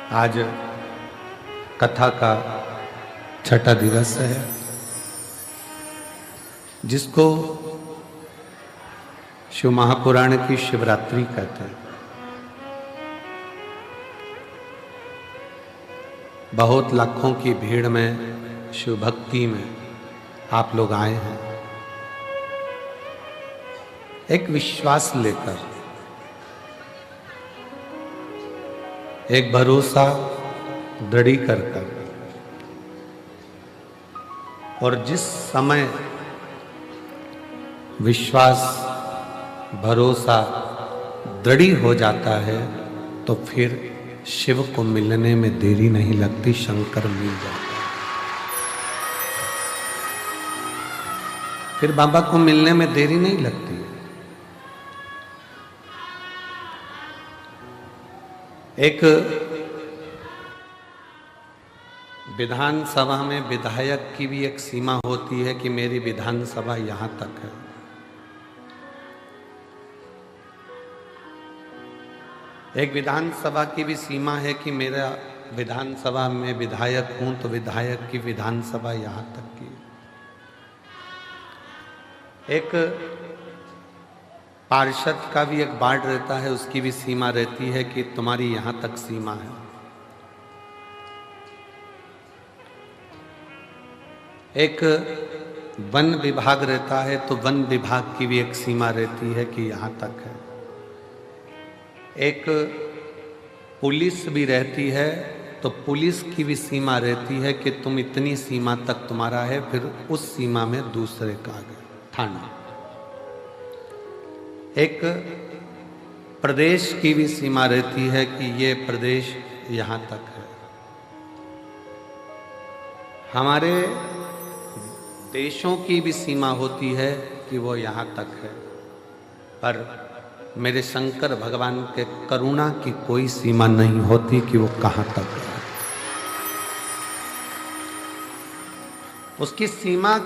आज कथा का छठा दिवस है, जिसको शिव महापुराण की शिवरात्रि कहते हैं। बहुत लाखों की भीड़ में शिव भक्ति में आप लोग आए हैं, एक विश्वास लेकर, एक भरोसा दृढ़ी कर और जिस समय विश्वास भरोसा दृढ़ी हो जाता है तो फिर शिव को मिलने में देरी नहीं लगती, शंकर मिल जाता है। फिर बाबा को मिलने में देरी नहीं लगती है। एक विधानसभा में विधायक की भी एक सीमा होती है कि मेरी विधानसभा यहां तक है। एक विधानसभा की भी सीमा है कि मेरा विधानसभा में विधायक हूं तो विधायक की विधानसभा यहां तक की। एक पार्षद का भी एक वार्ड रहता है, उसकी भी सीमा रहती है कि तुम्हारी यहां तक सीमा है। एक वन विभाग रहता है तो वन विभाग की भी एक सीमा रहती है कि यहां तक है। एक पुलिस भी रहती है तो पुलिस की भी सीमा रहती है कि तुम इतनी सीमा तक तुम्हारा है, फिर उस सीमा में दूसरे का थाना। एक प्रदेश की भी सीमा रहती है कि ये प्रदेश यहां तक है। हमारे देशों की भी सीमा होती है कि वो यहाँ तक है, पर मेरे शंकर भगवान के करुणा की कोई सीमा नहीं होती कि वो कहाँ तक है। उसकी सीमा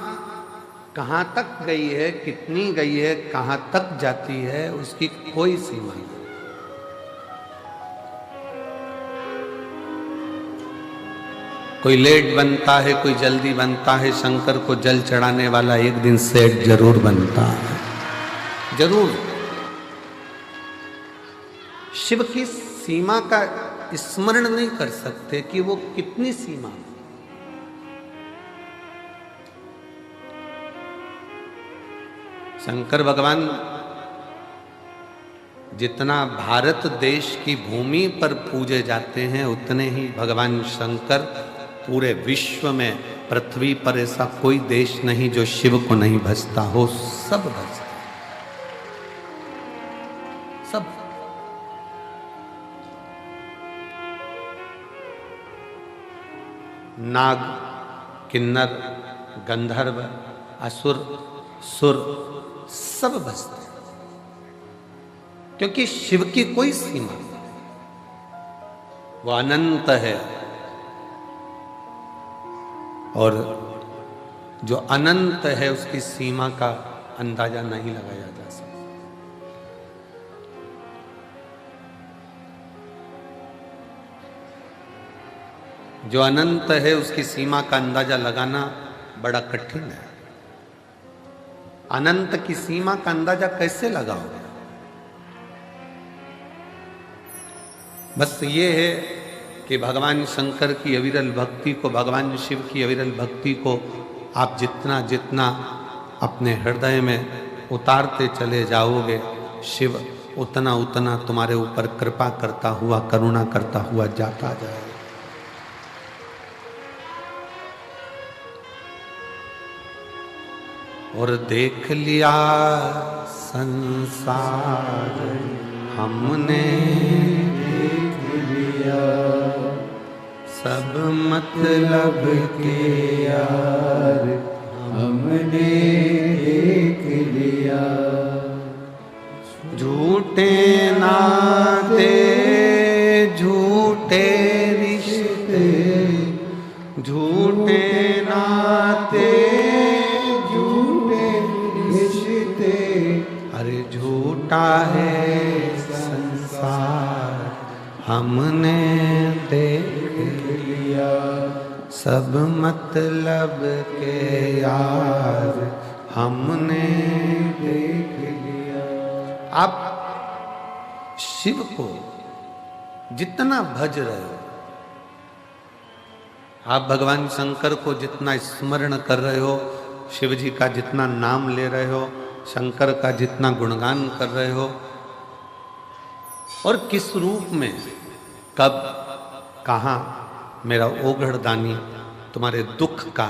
कहाँ तक गई है, कितनी गई है, कहाँ तक जाती है, उसकी कोई सीमा नहीं। कोई लेट बनता है, कोई जल्दी बनता है। शंकर को जल चढ़ाने वाला एक दिन सेठ जरूर बनता है, जरूर। शिव की सीमा का स्मरण नहीं कर सकते कि वो कितनी सीमा। शंकर भगवान जितना भारत देश की भूमि पर पूजे जाते हैं, उतने ही भगवान शंकर पूरे विश्व में, पृथ्वी पर ऐसा कोई देश नहीं जो शिव को नहीं भजता हो। सब भजते, सब। नाग, किन्नर, गंधर्व, असुर, सुर सब भजते, क्योंकि शिव की कोई सीमा नहीं, वो अनंत है। और जो अनंत है उसकी सीमा का अंदाजा नहीं लगाया जा सकता। जो अनंत है उसकी सीमा का अंदाजा लगाना बड़ा कठिन है। अनंत की सीमा का अंदाजा कैसे लगाओगे? बस ये है कि भगवान शंकर की अविरल भक्ति को, भगवान शिव की अविरल भक्ति को आप जितना जितना अपने हृदय में उतारते चले जाओगे, शिव उतना उतना तुम्हारे ऊपर कृपा करता हुआ, करुणा करता हुआ जाता जाएगा। और देख लिया संसार हमने, देख लिया सब मतलब के यार हमने देख लिया। झूठे नाते, झूठे रिश्ते, झूठे नाते, अरे झूठा है संसार हमने देख सब मतलब के यार हमने देख लिया। आप शिव को जितना भज रहे हो, आप भगवान शंकर को जितना स्मरण कर रहे हो, शिव जी का जितना नाम ले रहे हो, शंकर का जितना गुणगान कर रहे हो, और किस रूप में, कब, कहाँ मेरा ओघड़दानी तुम्हारे दुख का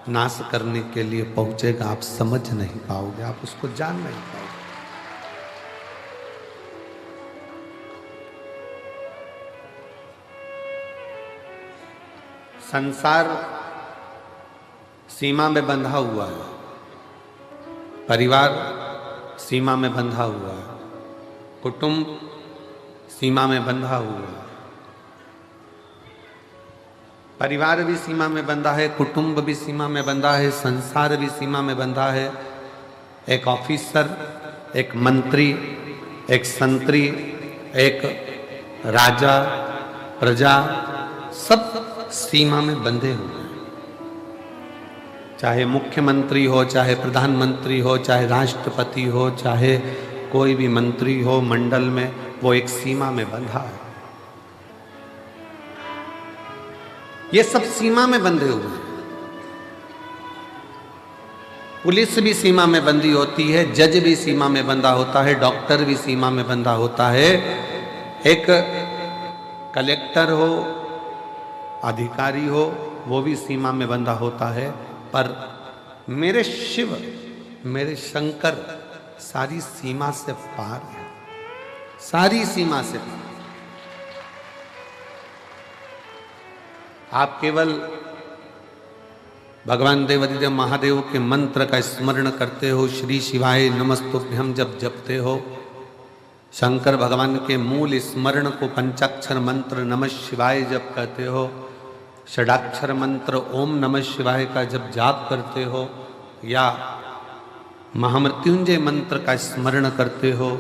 नाश करने के लिए पहुंचेगा, आप समझ नहीं पाओगे, आप उसको जान नहीं पाओगे। संसार सीमा में बंधा हुआ है, परिवार सीमा में बंधा हुआ है, कुटुंब सीमा में बंधा हुआ है। परिवार भी सीमा में बंधा है, कुटुंब भी सीमा में बंधा है, संसार भी सीमा में बंधा है। एक ऑफिसर, एक मंत्री, एक संतरी, एक राजा, प्रजा, सब सीमा में बंधे हुए हैं। चाहे मुख्यमंत्री हो, चाहे प्रधानमंत्री हो, चाहे राष्ट्रपति हो, चाहे कोई भी मंत्री हो मंडल में, वो एक सीमा में बंधा है। ये सब सीमा में बंधे हुए हैं। पुलिस भी सीमा में बंधी होती है, जज भी सीमा में बंधा होता है, डॉक्टर भी सीमा में बंधा होता है, एक कलेक्टर हो, अधिकारी हो, वो भी सीमा में बंधा होता है। पर मेरे शिव, मेरे शंकर सारी सीमा से पार है, सारी सीमा से पार। आप केवल भगवान देवाधिदेव महादेव के मंत्र का स्मरण करते हो, श्री शिवाय नमस्तुभ्यम जब जपते हो, शंकर भगवान के मूल स्मरण को पंचाक्षर मंत्र नमः शिवाय जब कहते हो, षडाक्षर मंत्र ओम नमः शिवाय का जब जाप करते हो, या महामृत्युंजय मंत्र का स्मरण करते हो,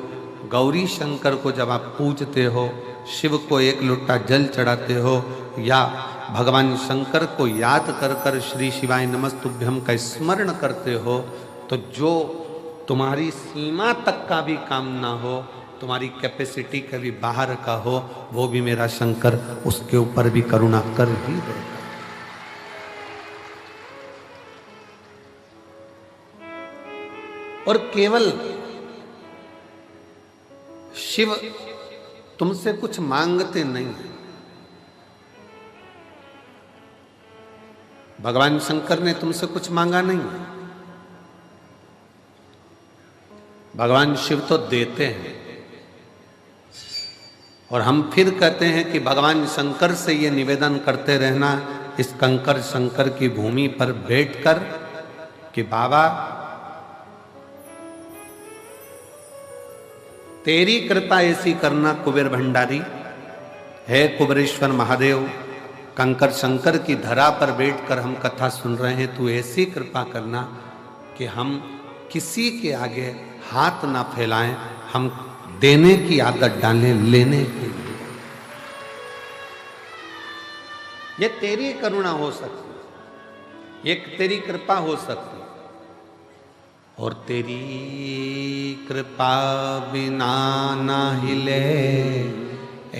गौरी शंकर को जब आप पूजते हो, शिव को एक लोटा जल चढ़ाते हो, या भगवान शंकर को याद कर कर श्री शिवाय नमस्तुभ्यम का स्मरण करते हो, तो जो तुम्हारी सीमा तक का भी काम ना हो, तुम्हारी कैपेसिटी के भी बाहर का हो, वो भी मेरा शंकर उसके ऊपर भी करुणा कर ही देगा। और केवल शिव तुमसे कुछ मांगते नहीं है। भगवान शंकर ने तुमसे कुछ मांगा नहीं है। भगवान शिव तो देते हैं, और हम फिर कहते हैं कि भगवान शंकर से ये निवेदन करते रहना इस कंकर शंकर की भूमि पर बैठकर कि बाबा तेरी कृपा ऐसी करना कुबेर भंडारी, है कुबेरेश्वर महादेव, कंकर शंकर की धरा पर बैठकर हम कथा सुन रहे हैं, तू ऐसी कृपा करना कि हम किसी के आगे हाथ ना फैलाएं, हम देने की आदत डालें, लेने की नहीं। ये तेरी करुणा हो सकती, एक तेरी कृपा हो सकती, और तेरी कृपा बिना ना हिले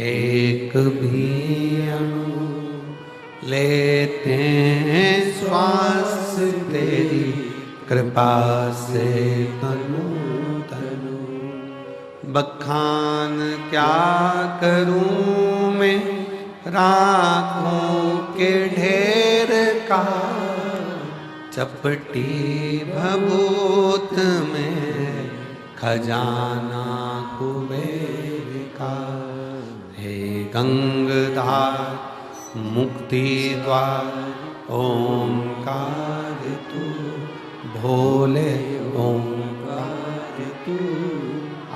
एक भी अणु, लेते हैं श्वास तेरी कृपा से तनु तनु। बखान क्या करूं मैं राखों के ढेर का, चपटी भभूत में खजाना कुबेर का। हे गंगाधार मुक्ति द्वार ओंकार तू, भोले ओंकार तू,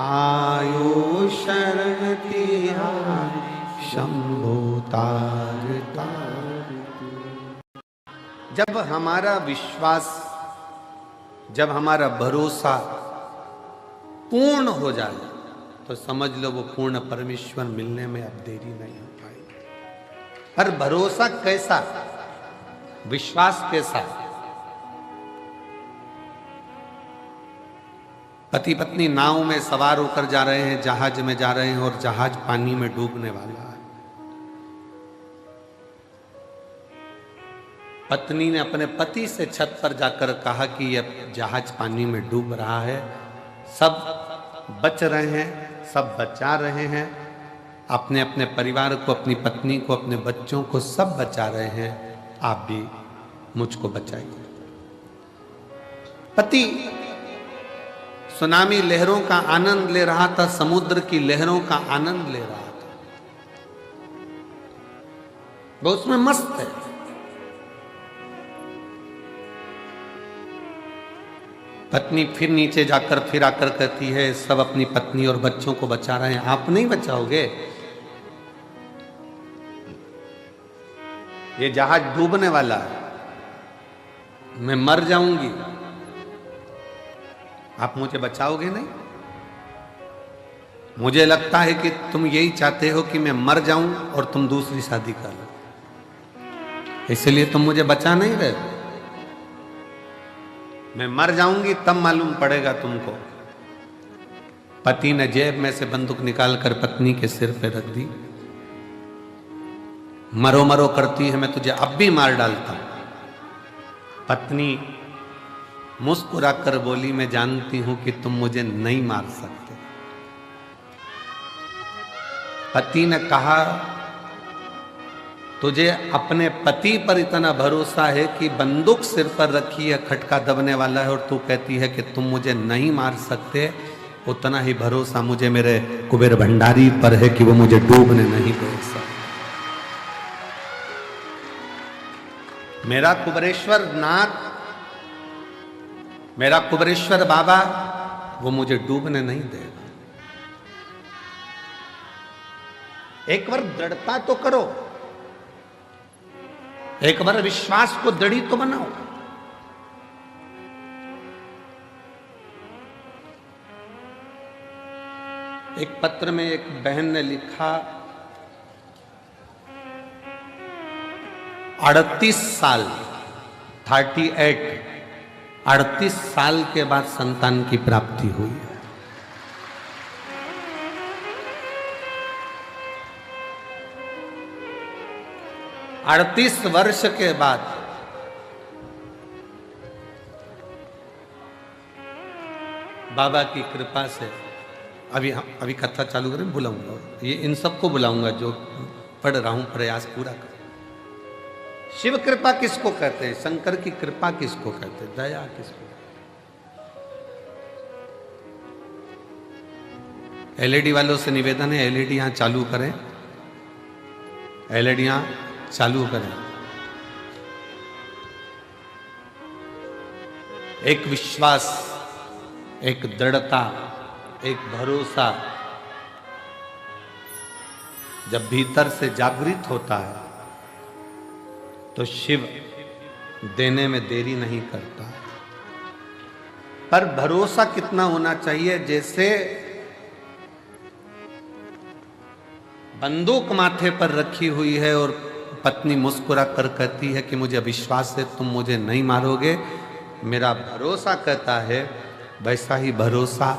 आयो शरण तिहारी शंभु तार तार तू। जब हमारा विश्वास, जब हमारा भरोसा पूर्ण हो जाए, तो समझ लो वो पूर्ण परमेश्वर मिलने में अब देरी नहीं हो पाएगी। पर भरोसा कैसा? विश्वास के साथ पति पत्नी नाव में सवार होकर जा रहे हैं, जहाज में जा रहे हैं और जहाज पानी में डूबने वाला है। पत्नी ने अपने पति से छत पर जाकर कहा कि यह जहाज पानी में डूब रहा है, सब बच रहे हैं, सब बचा रहे हैं, अपने अपने परिवार को, अपनी पत्नी को, अपने बच्चों को सब बचा रहे हैं, आप भी मुझको बचाइए। पति सुनामी लहरों का आनंद ले रहा था, समुद्र की लहरों का आनंद ले रहा था, वो उसमें मस्त है। पत्नी फिर नीचे जाकर फिर आकर कहती है, सब अपनी पत्नी और बच्चों को बचा रहे हैं, आप नहीं बचाओगे? ये जहाज डूबने वाला है, मैं मर जाऊंगी, आप मुझे बचाओगे नहीं? मुझे लगता है कि तुम यही चाहते हो कि मैं मर जाऊं और तुम दूसरी शादी कर लो, इसलिए तुम मुझे बचा नहीं रहे। मैं मर जाऊंगी तब मालूम पड़ेगा तुमको। पति ने जेब में से बंदूक निकालकर पत्नी के सिर पे रख दी। मरो मरो करती है, मैं तुझे अब भी मार डालता हूं। पत्नी मुस्कुराकर बोली, मैं जानती हूं कि तुम मुझे नहीं मार सकते। पति ने कहा, तुझे अपने पति पर इतना भरोसा है कि बंदूक सिर पर रखी है, खटका दबने वाला है, और तू कहती है कि तुम मुझे नहीं मार सकते। उतना ही भरोसा मुझे मेरे कुबेर भंडारी पर है कि वो मुझे डूबने नहीं दे सकते। मेरा कुबेरेश्वर नाथ, मेरा कुबेरेश्वर बाबा, वो मुझे डूबने नहीं देगा। एक बार दृढ़ता तो करो, एक बार विश्वास को दृढ़ी तो बनाओ। एक पत्र में एक बहन ने लिखा, 38 साल 38 साल के बाद संतान की प्राप्ति हुई है। अड़तीस वर्ष के बाद बाबा की कृपा से अभी कथा चालू करें, बुलाऊंगा ये इन सबको बुलाऊंगा जो पढ़ रहा हूं, प्रयास पूरा कर। शिव कृपा किसको कहते हैं? शंकर की कृपा किसको कहते हैं? दया किसको? एलईडी वालों से निवेदन है, एलईडी यहां चालू करें, एलईडी यहां चालू करें। एक विश्वास, एक दृढ़ता, एक भरोसा जब भीतर से जागृत होता है तो शिव देने में देरी नहीं करता। पर भरोसा कितना होना चाहिए? जैसे बंदूक माथे पर रखी हुई है और पत्नी मुस्कुरा कर कहती है कि मुझे विश्वास है तुम मुझे नहीं मारोगे, मेरा भरोसा कहता है, वैसा ही भरोसा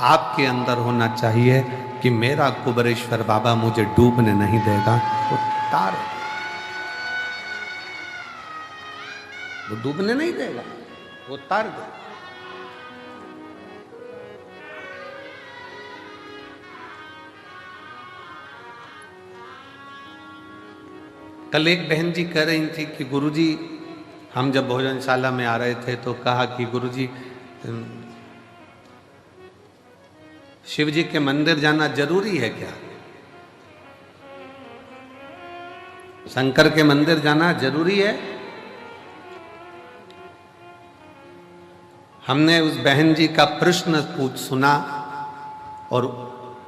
आपके अंदर होना चाहिए कि मेरा कुबेरेश्वर बाबा मुझे डूबने नहीं देगा। वो तार, वो डूबने नहीं देगा, वो तार देगा। कल एक बहन जी कह रही थी कि गुरुजी, हम जब भोजनशाला में आ रहे थे तो कहा कि गुरुजी, शिव जी के मंदिर जाना जरूरी है क्या? शंकर के मंदिर जाना जरूरी है? हमने उस बहन जी का प्रश्न सुना और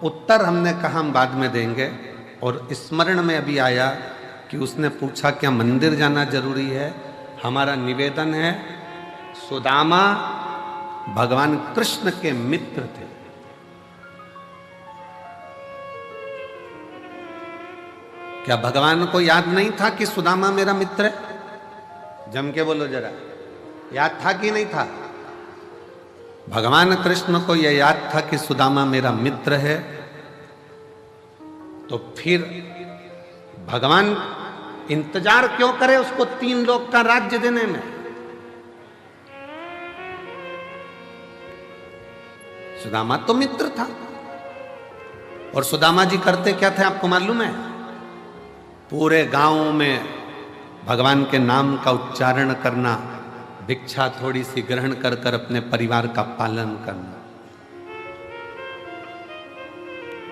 उत्तर हमने कहा हम बाद में देंगे, और स्मरण में अभी आया कि उसने पूछा क्या मंदिर जाना जरूरी है? हमारा निवेदन है, सुदामा भगवान कृष्ण के मित्र थे। क्या भगवान को याद नहीं था कि सुदामा मेरा मित्र है? जम के बोलो जरा, याद था कि नहीं था? भगवान कृष्ण को यह याद था कि सुदामा मेरा मित्र है, तो फिर भगवान इंतजार क्यों करे उसको 3 लोक का राज्य देने में? सुदामा तो मित्र था। और सुदामा जी करते क्या थे आपको मालूम है? पूरे गांव में भगवान के नाम का उच्चारण करना, भिक्षा थोड़ी सी ग्रहण कर कर अपने परिवार का पालन करना।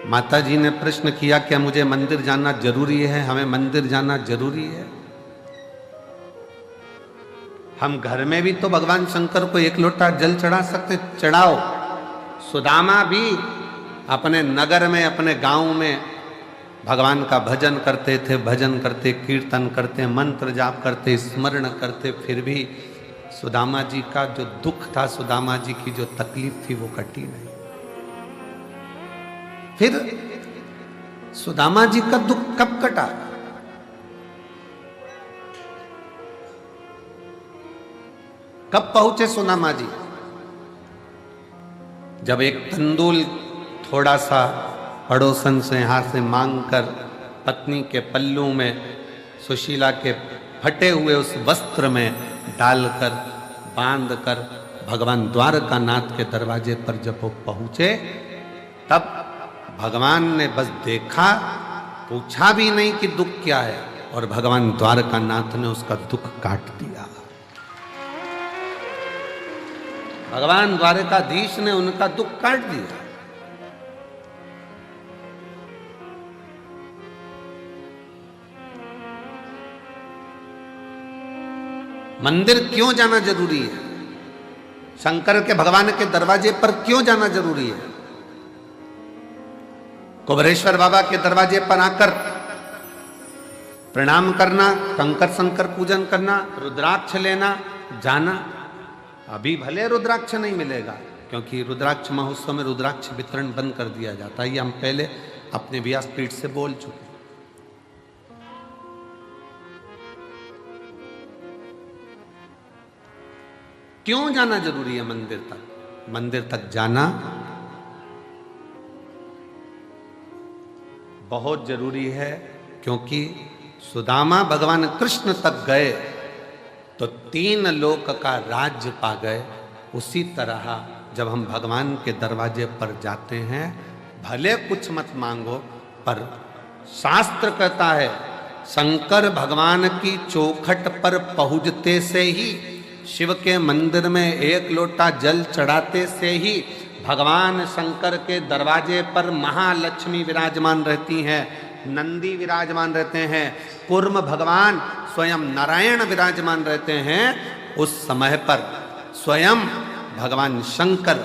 माता जी ने प्रश्न किया, क्या मुझे मंदिर जाना जरूरी है? हमें मंदिर जाना जरूरी है? हम घर में भी तो भगवान शंकर को 1 लोटा जल चढ़ा सकते, चढ़ाओ। सुदामा भी अपने नगर में, अपने गांव में भगवान का भजन करते थे, भजन करते, कीर्तन करते, मंत्र जाप करते, स्मरण करते, फिर भी सुदामा जी का जो दुख था, सुदामा जी की जो तकलीफ थी, वो कटी नहीं। फिर सुदामा जी का दुख कब कटा? कब पहुंचे सुदामा जी? जब एक तंदूल थोड़ा सा पड़ोसन से यहां से मांगकर पत्नी के पल्लू में, सुशीला के फटे हुए उस वस्त्र में डालकर, बांधकर भगवान द्वारकानाथ के दरवाजे पर जब वो पहुंचे, तब भगवान ने बस देखा, पूछा भी नहीं कि दुख क्या है, और भगवान द्वारकानाथ ने उसका दुख काट दिया। भगवान द्वारकाधीश ने उनका दुख काट दिया। मंदिर क्यों जाना जरूरी है? शंकर के, भगवान के दरवाजे पर क्यों जाना जरूरी है? कुबेरेश्वर बाबा के दरवाजे पर आकर प्रणाम करना, कंकर शंकर पूजन करना, रुद्राक्ष लेना, जाना। अभी भले रुद्राक्ष नहीं मिलेगा, क्योंकि रुद्राक्ष महोत्सव में रुद्राक्ष वितरण बंद कर दिया जाता है। ये हम पहले अपने व्यासपीठ से बोल चुके। क्यों जाना जरूरी है मंदिर तक? मंदिर तक जाना बहुत जरूरी है, क्योंकि सुदामा भगवान कृष्ण तक गए तो 3 लोक का राज्य पा गए। उसी तरह जब हम भगवान के दरवाजे पर जाते हैं, भले कुछ मत मांगो, पर शास्त्र कहता है शंकर भगवान की चौखट पर पहुंचते से ही, शिव के मंदिर में 1 लोटा जल चढ़ाते से ही भगवान शंकर के दरवाजे पर महालक्ष्मी विराजमान रहती हैं, नंदी विराजमान रहते हैं, कूर्म भगवान स्वयं नारायण विराजमान रहते हैं। उस समय पर स्वयं भगवान शंकर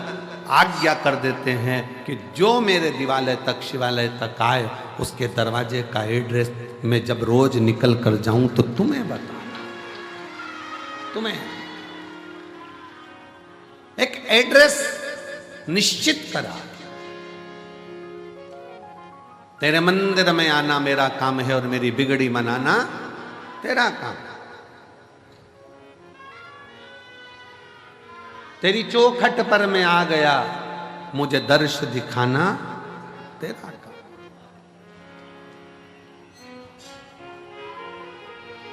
आज्ञा कर देते हैं कि जो मेरे दिवालय तक, शिवालय तक आए, उसके दरवाजे का एड्रेस मैं जब रोज निकल कर जाऊं तो तुम्हें बताना। तुम्हें एक एड्रेस निश्चित करा। तेरे मंदिर में आना मेरा काम है और मेरी बिगड़ी मनाना तेरा काम। तेरी चौखट पर मैं आ गया, मुझे दर्श दिखाना तेरा काम।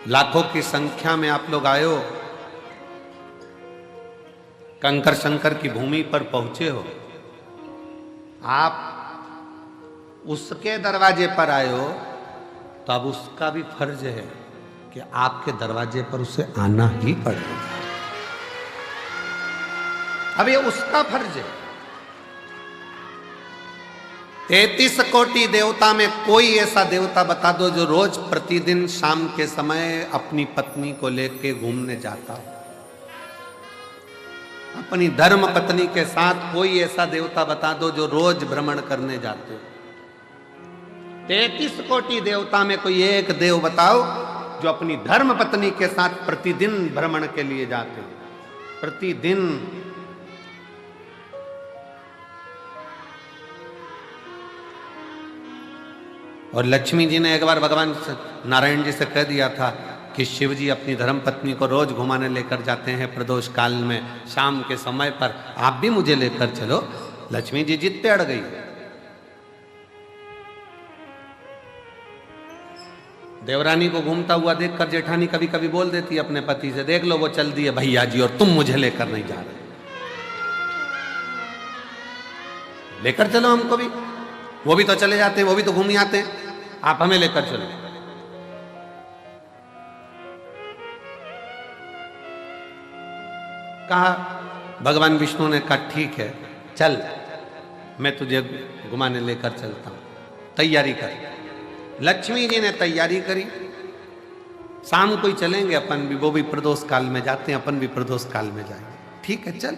लाखों की संख्या में आप लोग आए हो, कंकर शंकर की भूमि पर पहुंचे हो, आप उसके दरवाजे पर आए हो, तो अब उसका भी फर्ज है कि आपके दरवाजे पर उसे आना ही पड़ेगा। अब ये उसका फर्ज है। 33 कोटि देवता में कोई ऐसा देवता बता दो जो रोज प्रतिदिन शाम के समय अपनी पत्नी को लेके घूमने जाता हो। अपनी धर्म पत्नी के साथ कोई ऐसा देवता बता दो जो रोज भ्रमण करने जाते हो। 33 कोटि देवता में कोई एक देव बताओ जो अपनी धर्म पत्नी के साथ प्रतिदिन भ्रमण के लिए जाते हो। प्रतिदिन। और लक्ष्मी जी ने एक बार भगवान नारायण जी से कह दिया था कि शिव जी अपनी धर्म पत्नी को रोज घुमाने लेकर जाते हैं प्रदोष काल में शाम के समय पर, आप भी मुझे लेकर चलो। लक्ष्मी जी जिद पे अड़ गई। देवरानी को घूमता हुआ देखकर जेठानी कभी कभी बोल देती है अपने पति से, देख लो वो चल दी है भैया जी और तुम मुझे लेकर नहीं जा रहे, लेकर चलो हमको भी। वो भी तो चले जाते हैं, वो भी तो घूम आते हैं, आप हमें लेकर चलो। कहा, भगवान विष्णु ने कहा ठीक है चल, मैं तुझे घुमाने लेकर चलता हूं, तैयारी कर। लक्ष्मी जी ने तैयारी करी, शाम को ही चलेंगे अपन भी, वो भी प्रदोष काल में जाते हैं, अपन भी प्रदोष काल में जाएंगे। ठीक है चल।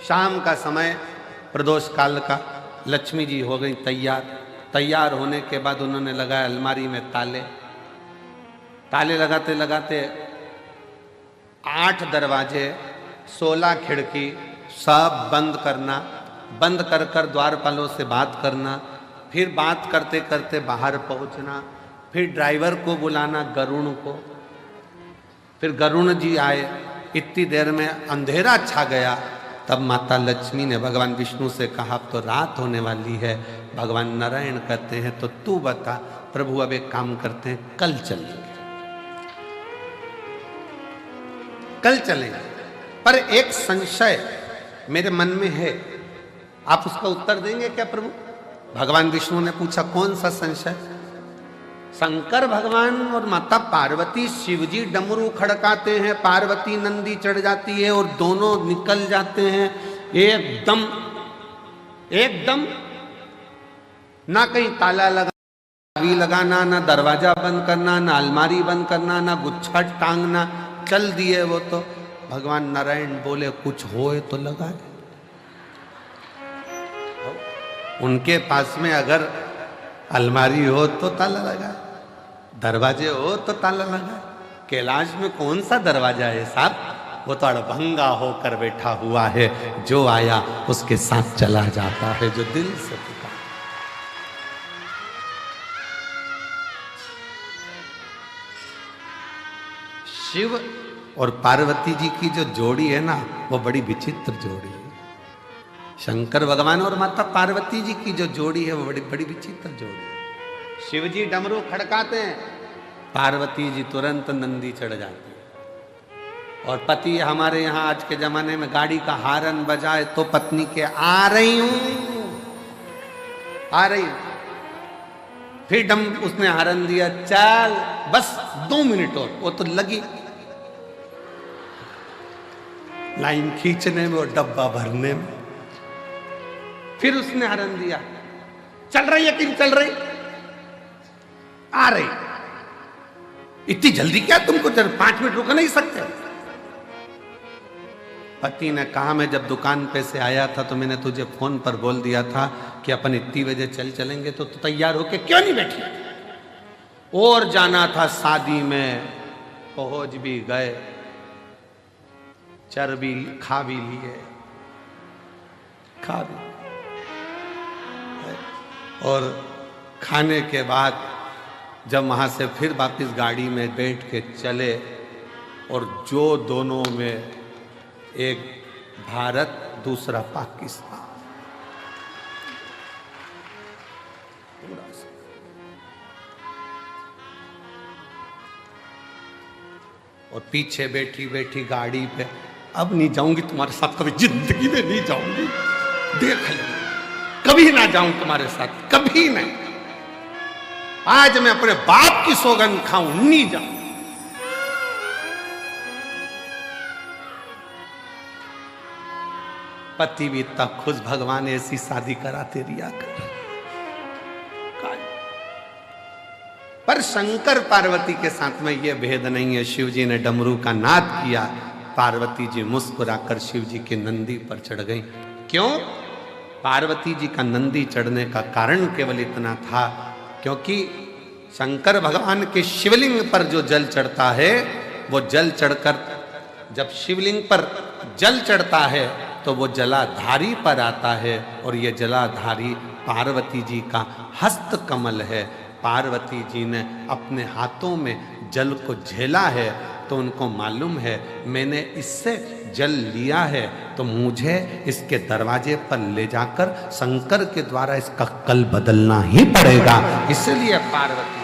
शाम का समय प्रदोष काल का, लक्ष्मी जी हो गई तैयार। तैयार होने के बाद उन्होंने लगाया अलमारी में ताले। ताले लगाते लगाते 8 दरवाजे 16 खिड़की सब बंद करना, बंद कर कर द्वारपालों से बात करना, फिर बात करते करते बाहर पहुंचना, फिर ड्राइवर को बुलाना गरुण को, फिर गरुण जी आए। इतनी देर में अंधेरा छा गया। तब माता लक्ष्मी ने भगवान विष्णु से कहा अब तो रात होने वाली है। भगवान नारायण कहते हैं तो तू बता। प्रभु अब एक काम करते हैं, कल चलेंगे, कल चलेंगे। पर एक संशय मेरे मन में है, आप उसका उत्तर देंगे क्या प्रभु? भगवान विष्णु ने पूछा, कौन सा संशय? शंकर भगवान और माता पार्वती, शिवजी डमरू खड़काते हैं, पार्वती नंदी चढ़ जाती है और दोनों निकल जाते हैं एकदम एकदम, ना कहीं ताला लगाना, ना दरवाजा बंद करना, ना अलमारी बंद करना, ना गुच्छा टांगना, चल दिए वो तो। भगवान नारायण बोले कुछ होए तो लगाए। उनके पास में अगर अलमारी हो तो ताला लगाए, दरवाजे हो तो ताला लगाए। कैलाश में कौन सा दरवाजा है साहब? वो तो अड़भंगा होकर बैठा हुआ है, जो आया उसके साथ चला जाता है, जो दिल से पुकार। शिव और पार्वती जी की जो जोड़ी है ना, वो बड़ी विचित्र जोड़ी है। शंकर भगवान और माता पार्वती जी की जो जोड़ी है वो बड़ी बड़ी विचित्र जोड़ी है। शिव जी डमरू खड़काते हैं, पार्वती जी तुरंत नंदी चढ़ जाती है। और पति हमारे यहाँ आज के जमाने में गाड़ी का हारन बजाए तो पत्नी के आ रही हूं, आ रही हूं, फिर उसने हारन दिया, चल बस 2 मिनट और, वो तो लगी लाइन खींचने में और डब्बा भरने में। फिर उसने हरन दिया, चल रही है कि नहीं चल रही? आ रही। इतनी जल्दी क्या तुमको? 5 मिनट रुक नहीं सकते? पति ने कहा मैं जब दुकान पे से आया था तो मैंने तुझे फोन पर बोल दिया था कि अपन इतनी बजे चलेंगे, तो तैयार होके क्यों नहीं बैठी? और जाना था शादी में, पहुंच भी गए, चर्बी खा भी लिए, खा भी, और खाने के बाद जब वहाँ से फिर वापस गाड़ी में बैठ के चले, और जो दोनों में एक भारत दूसरा पाकिस्तान, और पीछे बैठी बैठी गाड़ी पे, अब नहीं जाऊंगी तुम्हारे साथ, कभी जिंदगी में नहीं जाऊंगी, देख ले, कभी ना जाऊं तुम्हारे साथ, कभी नहीं। आज मैं अपने बाप की सौगंध खाऊं, नहीं जाऊं। पति भी इतना खुश, भगवान ऐसी शादी कराते रिया कर। पर शंकर पार्वती के साथ में यह भेद नहीं है। शिव जी ने डमरू का नाद किया, पार्वती जी मुस्कुराकर शिव जी के नंदी पर चढ़ गई। क्यों? पार्वती जी का नंदी चढ़ने का कारण केवल इतना था क्योंकि शंकर भगवान के शिवलिंग पर जो जल चढ़ता है, वो जल चढ़कर जब शिवलिंग पर जल चढ़ता है तो वो जलाधारी पर आता है, और ये जलाधारी पार्वती जी का हस्त कमल है। पार्वती जी ने अपने हाथों में जल को झेला है तो उनको मालूम है मैंने इससे जल लिया है, तो मुझे इसके दरवाजे पर ले जाकर शंकर के द्वारा इसका कल बदलना ही पड़ेगा। इसलिए पार्वती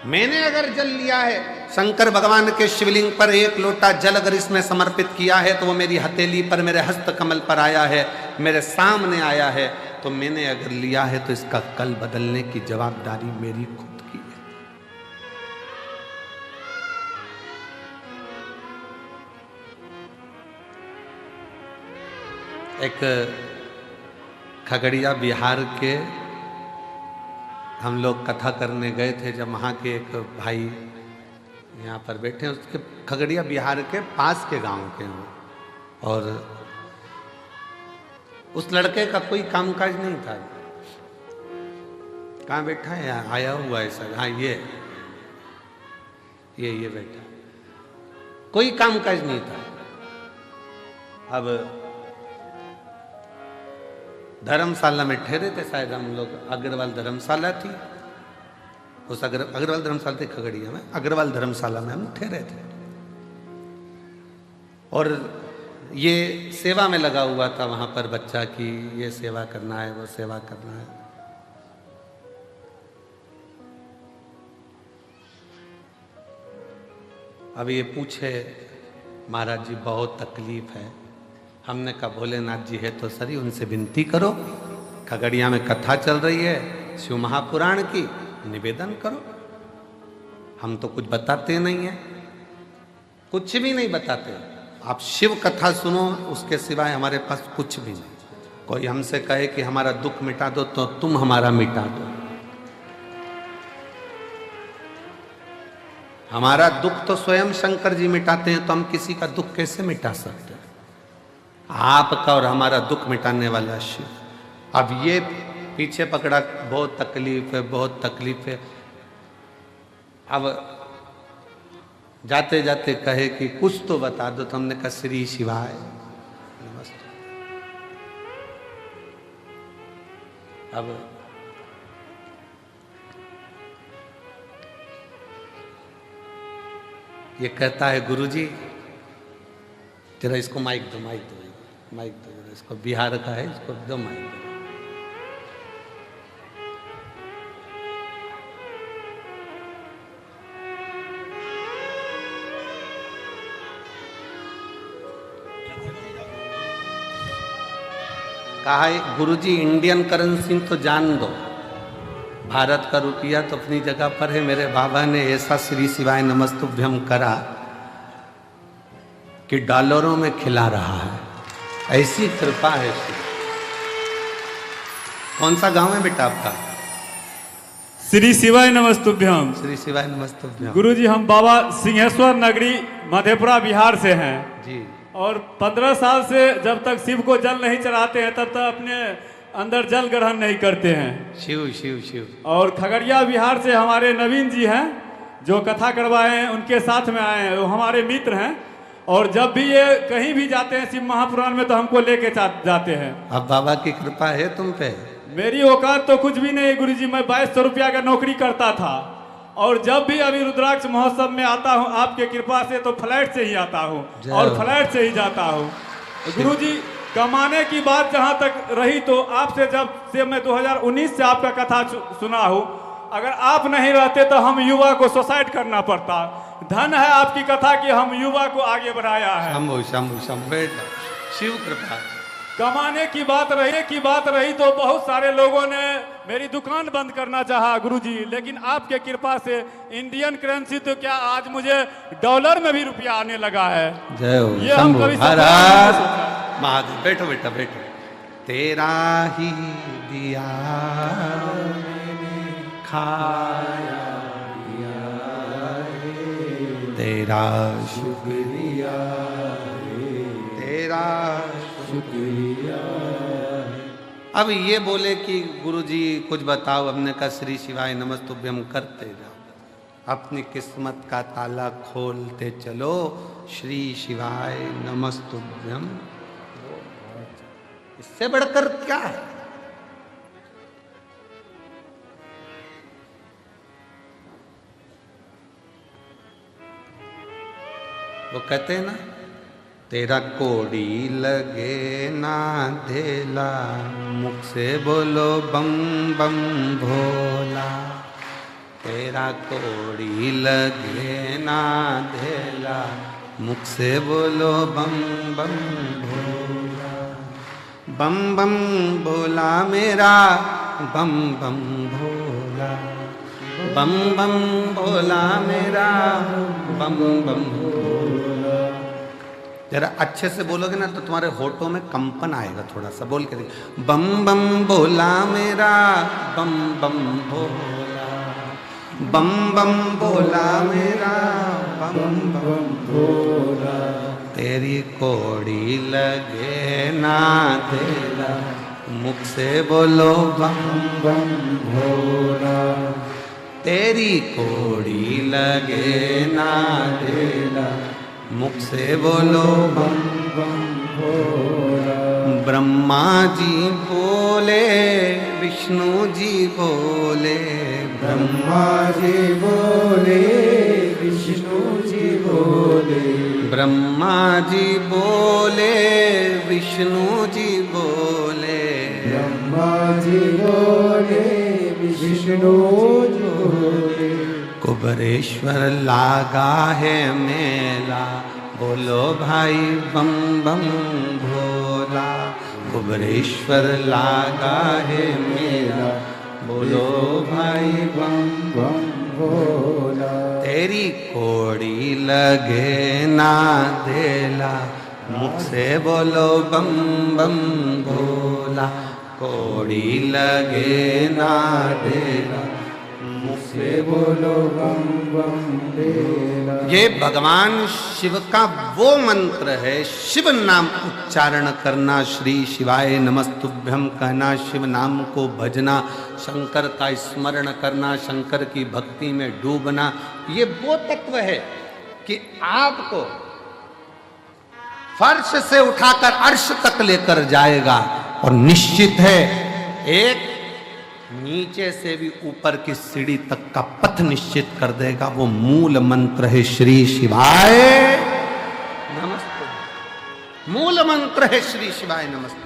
मैंने अगर जल लिया है, शंकर भगवान के शिवलिंग पर एक लोटा जल अगर इसमें समर्पित किया है तो वो मेरी हथेली पर, मेरे हस्त कमल पर आया है, मेरे सामने आया है, तो मैंने अगर लिया है तो इसका कल बदलने की जवाबदारी मेरी खुद की है। एक खगड़िया बिहार के हम लोग कथा करने गए थे, जब वहाँ के एक भाई यहाँ पर बैठे हैं, उसके खगड़िया बिहार के पास के गांव के हैं, और उस लड़के का कोई कामकाज नहीं था। कहाँ बैठा है? यहाँ आया हुआ है सर। हाँ ये बैठा, कोई कामकाज नहीं था। अब धर्मशाला में ठहरे थे शायद हम लोग, अग्रवाल धर्मशाला थी, उस अग्रवाल धर्मशाला थी खगड़िया में, अग्रवाल धर्मशाला में हम ठहरे थे। और ये सेवा में लगा हुआ था वहां पर बच्चा की ये सेवा करना है, वो सेवा करना है। अब ये पूछे महाराज जी बहुत तकलीफ है। हमने कहा भोलेनाथ जी है तो सरी, उनसे विनती करो, खगड़िया में कथा चल रही है शिव महापुराण की, निवेदन करो। हम तो कुछ बताते नहीं है, कुछ भी नहीं बताते। आप शिव कथा सुनो, उसके सिवाय हमारे पास कुछ भी नहीं। कोई हमसे कहे कि हमारा दुख मिटा दो तो तुम हमारा मिटा दो। हमारा दुख तो स्वयं शंकर जी मिटाते हैं, तो हम किसी का दुख कैसे मिटा सकते हैं? आपका और हमारा दुख मिटाने वाला शिव। अब ये पीछे पकड़ा, बहुत तकलीफ है, बहुत तकलीफ है। अब जाते जाते कहे कि कुछ तो बता दो, तो हमने कहा श्री शिवाय नमस्ते। अब ये कहता है गुरुजी जरा इसको माइक दो, माइक दो, माइक दो जरा, इसको बिहार का है, इसको दो माइक दो। कहा है गुरुजी इंडियन करेंसी तो जान दो, भारत का रुपया तो अपनी जगह पर है। मेरे बाबा ने ऐसा श्री शिवाय नमस्तुभ्यम करा कि डॉलरों में खिला रहा है, ऐसी कृपा है। कौन सा गांव है बेटा आपका? श्री शिवाय नमस्तुभ्यम। श्री शिवाय नमस्तुभ्यम। गुरुजी हम बाबा सिंहेश्वर नगरी मधेपुरा बिहार से हैं जी। और 15 साल से जब तक शिव को जल नहीं चढ़ाते हैं तब तक अपने अंदर जल ग्रहण नहीं करते हैं। शिव शिव शिव। और खगड़िया बिहार से हमारे नवीन जी हैं जो कथा करवाए हैं, उनके साथ में आए हैं, वो हमारे मित्र हैं। और जब भी ये कहीं भी जाते हैं शिव महापुराण में तो हमको लेके जाते हैं। अब बाबा की कृपा है तुम पे? मेरी औकात तो कुछ भी नहीं गुरुजी, मैं 2200 रुपया का नौकरी करता था और जब भी अभी रुद्राक्ष महोत्सव में आता हूँ आपके कृपा से तो फ्लैट से ही आता हूँ और फ्लैट से ही जाता हूँ। गुरुजी कमाने की बात जहाँ तक रही तो आपसे जब से मैं 2019 से आपका कथा सुना हूँ, अगर आप नहीं रहते तो हम युवा को सुसाइड करना पड़ता। धन है आपकी कथा कि हम युवा को आगे बढ़ाया है। शंभु शंभु शंभु, शिव कृपा। कमाने की बात रही तो बहुत सारे लोगों ने मेरी दुकान बंद करना चाहा गुरुजी, लेकिन आपके कृपा से इंडियन करेंसी तो क्या आज मुझे डॉलर में भी रुपया आने लगा है। जय हो ये हम कभी महादेव। बैठो बेटा बैठो। तेरा ही दिया खाया तेरा शुक्रिया, तेरा शुक्रिया। अब ये बोले कि गुरुजी कुछ बताओ, हमने कहा श्री शिवाय नमस्तुभ्यम करते जाओ, अपनी किस्मत का ताला खोलते चलो। श्री शिवाय नमस्तुभ्यम, इससे बढ़कर क्या है? वो कहते हैं ना, तेरा कोड़ी लगे ना धेला, मुख से बोलो बम बम भोला। तेरा कोड़ी लगे ना धेला, मुख से बोलो बम बम भोला। बम बम भोला मेरा, बम बम भोला। बम बम भोला मेरा, बम बम भोला। जरा अच्छे से बोलोगे ना तो तुम्हारे होठों में कंपन आएगा, थोड़ा सा बोल के देखिए। बम बम भोला मेरा, बम बम भोला। बम बम भोला मेरा, बम बम भोला। तेरी कोड़ी लगे ना धेला, मुख से बोलो बम बम भोला। तेरी कोड़ी लगे ना धेला, मुख से बोलो बम बम भोला। ब्रह्मा जी बोले, विष्णु जी बोले। ब्रह्मा जी बोले, विष्णु जी बोले। ब्रह्मा जी बोले, विष्णु जी बोले। ब्रह्मा जी बोले, विष्णु जी बोले। कुबरेश्वर लागा है मेला, बोलो भाई बम बम भोला। कुबरेश्वर लागा है मेला, बोलो भाई बम बम भोला। तेरी कोड़ी लगे ना धेला, मुख से बोलो बम बम भोला। कोड़ी लगे ना धेला, मुख से बोलो बम बम भोला। ये भगवान शिव का वो मंत्र है। शिव नाम उच्चारण करना, श्री शिवाय नमस्तुभ्यं कहना, शिव नाम को भजना, शंकर का स्मरण करना, शंकर की भक्ति में डूबना। ये वो तत्व है कि आपको फर्श से उठाकर अर्श तक लेकर जाएगा। और निश्चित है एक नीचे से भी ऊपर की सीढ़ी तक का पथ निश्चित कर देगा। वो मूल मंत्र है श्री शिवाय नमस्ते। मूल मंत्र है श्री शिवाय नमस्ते।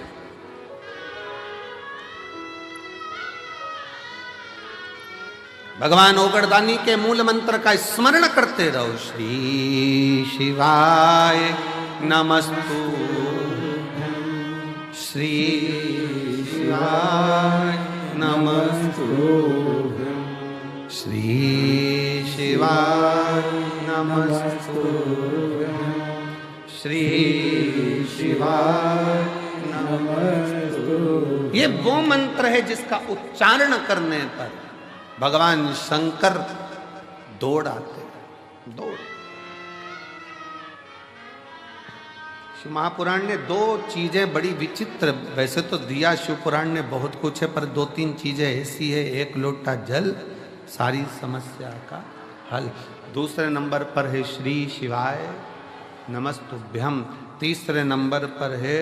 भगवान ओगरदानी के मूल मंत्र का स्मरण करते रहो। श्री शिवाय नमस्तु, श्री शिवाय नमस्तु, श्री शिवाय नमस्तु, श्री शिवाय नमस्तु। ये वो मंत्र है जिसका उच्चारण करने पर भगवान शंकर दौड़ आते, दौड़। शिव महापुराण ने दो चीजें बड़ी विचित्र, वैसे तो दिया शिव पुराण ने बहुत कुछ है, पर दो तीन चीजें ऐसी है। एक लोटा जल, सारी समस्या का हल। दूसरे नंबर पर है श्री शिवाय नमस्तुभ्यम। तीसरे नंबर पर है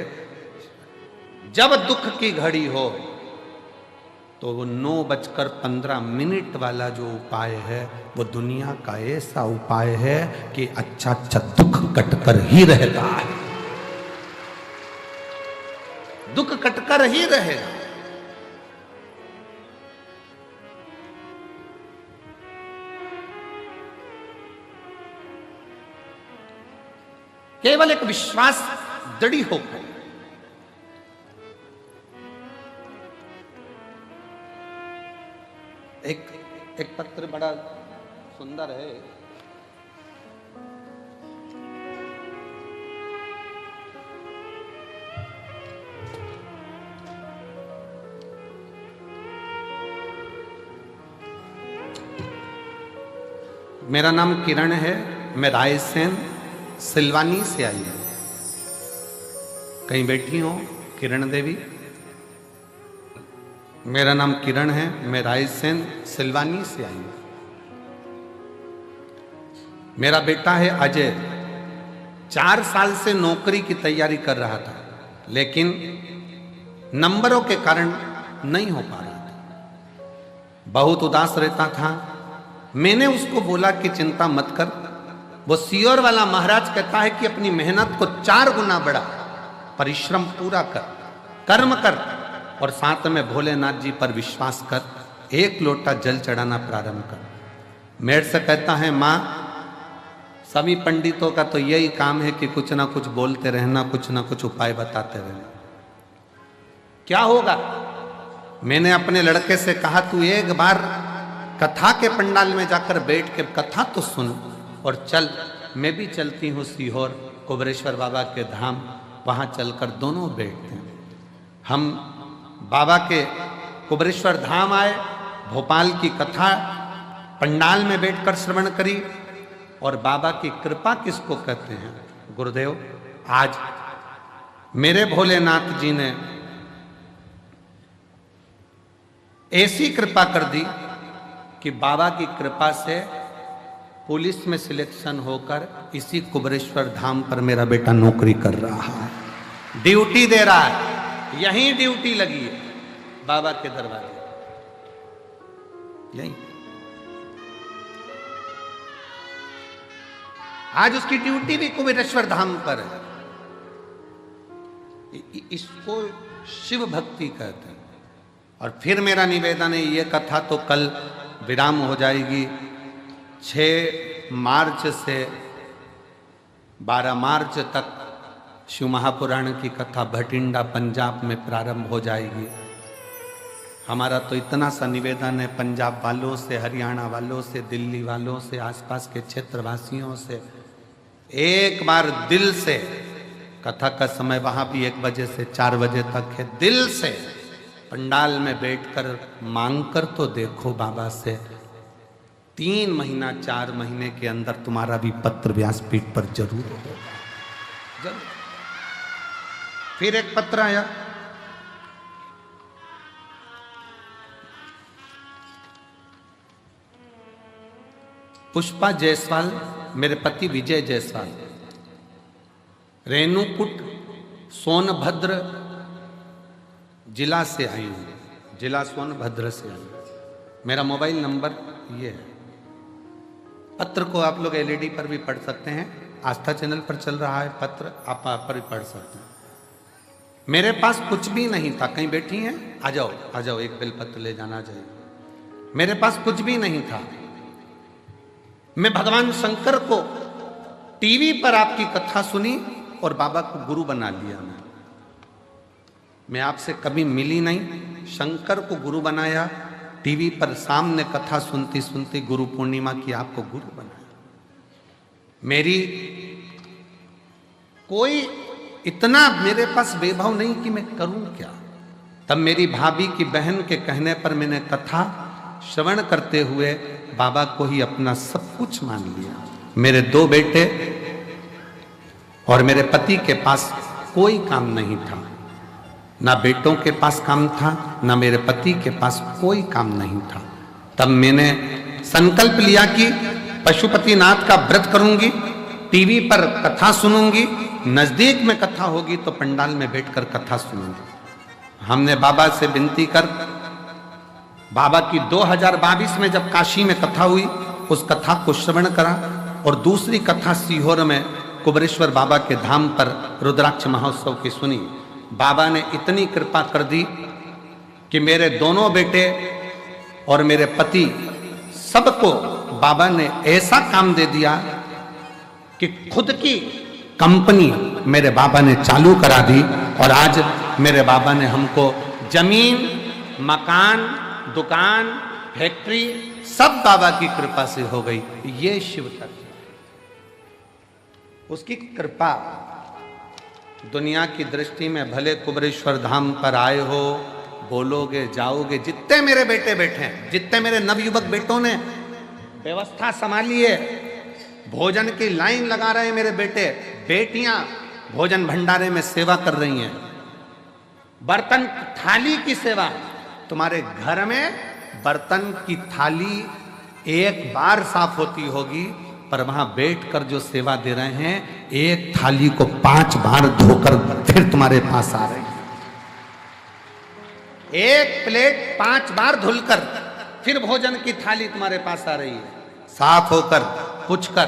जब दुख की घड़ी हो तो वो 9:15 वाला जो उपाय है वो दुनिया का ऐसा उपाय है कि अच्छा अच्छा दुख कटकर ही रहता है। दुख कटकर ही रहेगा। केवल एक विश्वास दृढ़ होकर एक पत्र बड़ा सुंदर है। मेरा नाम किरण है, मैं रायसेन सिलवानी से आई हूं। कहीं बैठी हो किरण देवी? मेरा नाम किरण है, मैं रायसेन सिलवानी से आई हूं। मेरा बेटा है अजय, 4 साल से नौकरी की तैयारी कर रहा था, लेकिन नंबरों के कारण नहीं हो पा रहा था। बहुत उदास रहता था। मैंने उसको बोला कि चिंता मत कर, वो सीहोर वाला महाराज कहता है कि अपनी मेहनत को 4 गुना बढ़ा, परिश्रम पूरा कर, कर्म कर और साथ में भोलेनाथ जी पर विश्वास कर, 1 लोटा जल चढ़ाना प्रारंभ कर। मेरे से कहता है माँ, सभी पंडितों का तो यही काम है कि कुछ ना कुछ बोलते रहना, कुछ ना कुछ उपाय बताते रहना। क्या होगा? मैंने अपने लड़के से कहा तू एक बार कथा के पंडाल में जाकर बैठ के कथा तो सुन और चल। मैं भी चलती हूँ सीहोर कुबेरेश्वर बाबा के धाम, वहाँ चलकर दोनों बैठते हैं। हम बाबा के कुबेरेश्वर धाम आए, भोपाल की कथा पंडाल में बैठकर श्रवण करी। और बाबा की कृपा किसको कहते हैं? गुरुदेव, आज मेरे भोलेनाथ जी ने ऐसी कृपा कर दी कि बाबा की कृपा से पुलिस में सिलेक्शन होकर इसी कुबेरेश्वर धाम पर मेरा बेटा नौकरी कर रहा है, ड्यूटी दे रहा है। यहीं ड्यूटी लगी है बाबा के दरबार, यहीं। आज उसकी ड्यूटी भी कुबेरेश्वर धाम पर है। इसको शिव भक्ति कहते हैं। और फिर मेरा निवेदन है, ये कथा तो कल विराम हो जाएगी। 6 मार्च से 12 मार्च तक शिव महापुराण की कथा भटिंडा पंजाब में प्रारंभ हो जाएगी। हमारा तो इतना सा निवेदन है पंजाब वालों से, हरियाणा वालों से, दिल्ली वालों से, आसपास के क्षेत्रवासियों से, एक बार दिल से, कथा का समय वहां भी 1 बजे से 4 बजे तक है, दिल से पंडाल में बैठकर मांगकर तो देखो बाबा से। 3 महीना 4 महीने के अंदर तुम्हारा भी पत्र व्यासपीठ पर जरूर होगा, जरूर। फिर एक पत्र आया, पुष्पा जायसवाल, मेरे पति विजय जायसवाल, रेणुकूट सोनभद्र जिला से आई हूँ, जिला सोनभद्र से आई। मेरा मोबाइल नंबर ये है। पत्र को आप लोग एलईडी पर भी पढ़ सकते हैं, आस्था चैनल पर चल रहा है पत्र, आप पर भी पढ़ सकते हैं। मेरे पास कुछ भी नहीं था। कहीं बैठी हैं? आ जाओ, आ जाओ, एक बेलपत्र ले जाना चाहिए। मेरे पास कुछ भी नहीं था। मैं भगवान शंकर को टीवी पर आपकी कथा सुनी और बाबा को गुरु बना लिया। मैं आपसे कभी मिली नहीं, शंकर को गुरु बनाया, टीवी पर सामने कथा सुनती सुनती गुरु पूर्णिमा की आपको गुरु बनाया। मेरी कोई इतना मेरे पास वैभव नहीं कि मैं करूं क्या। तब मेरी भाभी की बहन के कहने पर मैंने कथा श्रवण करते हुए बाबा को ही अपना सब कुछ मान लिया। मेरे 2 बेटे और मेरे पति के पास कोई काम नहीं था, ना बेटों के पास काम था, ना मेरे पति के पास कोई काम नहीं था। तब मैंने संकल्प लिया कि पशुपतिनाथ का व्रत करूंगी, टीवी पर कथा सुनूंगी, नजदीक में कथा होगी तो पंडाल में बैठकर कथा सुनूंगी। हमने बाबा से विनती कर, बाबा की 2022 में जब काशी में कथा हुई, उस कथा को श्रवण करा और दूसरी कथा सीहोर में कुबेरेश्वर बाबा के धाम पर रुद्राक्ष महोत्सव की सुनी। बाबा ने इतनी कृपा कर दी कि मेरे दोनों बेटे और मेरे पति सबको बाबा ने ऐसा काम दे दिया कि खुद की कंपनी मेरे बाबा ने चालू करा दी। और आज मेरे बाबा ने हमको जमीन, मकान, दुकान, फैक्ट्री सब बाबा की कृपा से हो गई। ये शिव तत्व, उसकी कृपा। दुनिया की दृष्टि में भले कुबेरेश्वर धाम पर आए हो, बोलोगे, जाओगे, जितने मेरे बेटे बैठे हैं, जितने मेरे नवयुवक बेटों ने व्यवस्था संभाली है, भोजन की लाइन लगा रहे हैं मेरे बेटे, बेटियां भोजन भंडारे में सेवा कर रही हैं, बर्तन थाली की सेवा। तुम्हारे घर में बर्तन की थाली एक बार साफ होती होगी, पर वहां बैठकर जो सेवा दे रहे हैं, एक थाली को 5 बार धोकर फिर तुम्हारे पास आ रही है। एक प्लेट 5 बार धुलकर फिर भोजन की थाली तुम्हारे पास आ रही है, साफ होकर, पुछकर।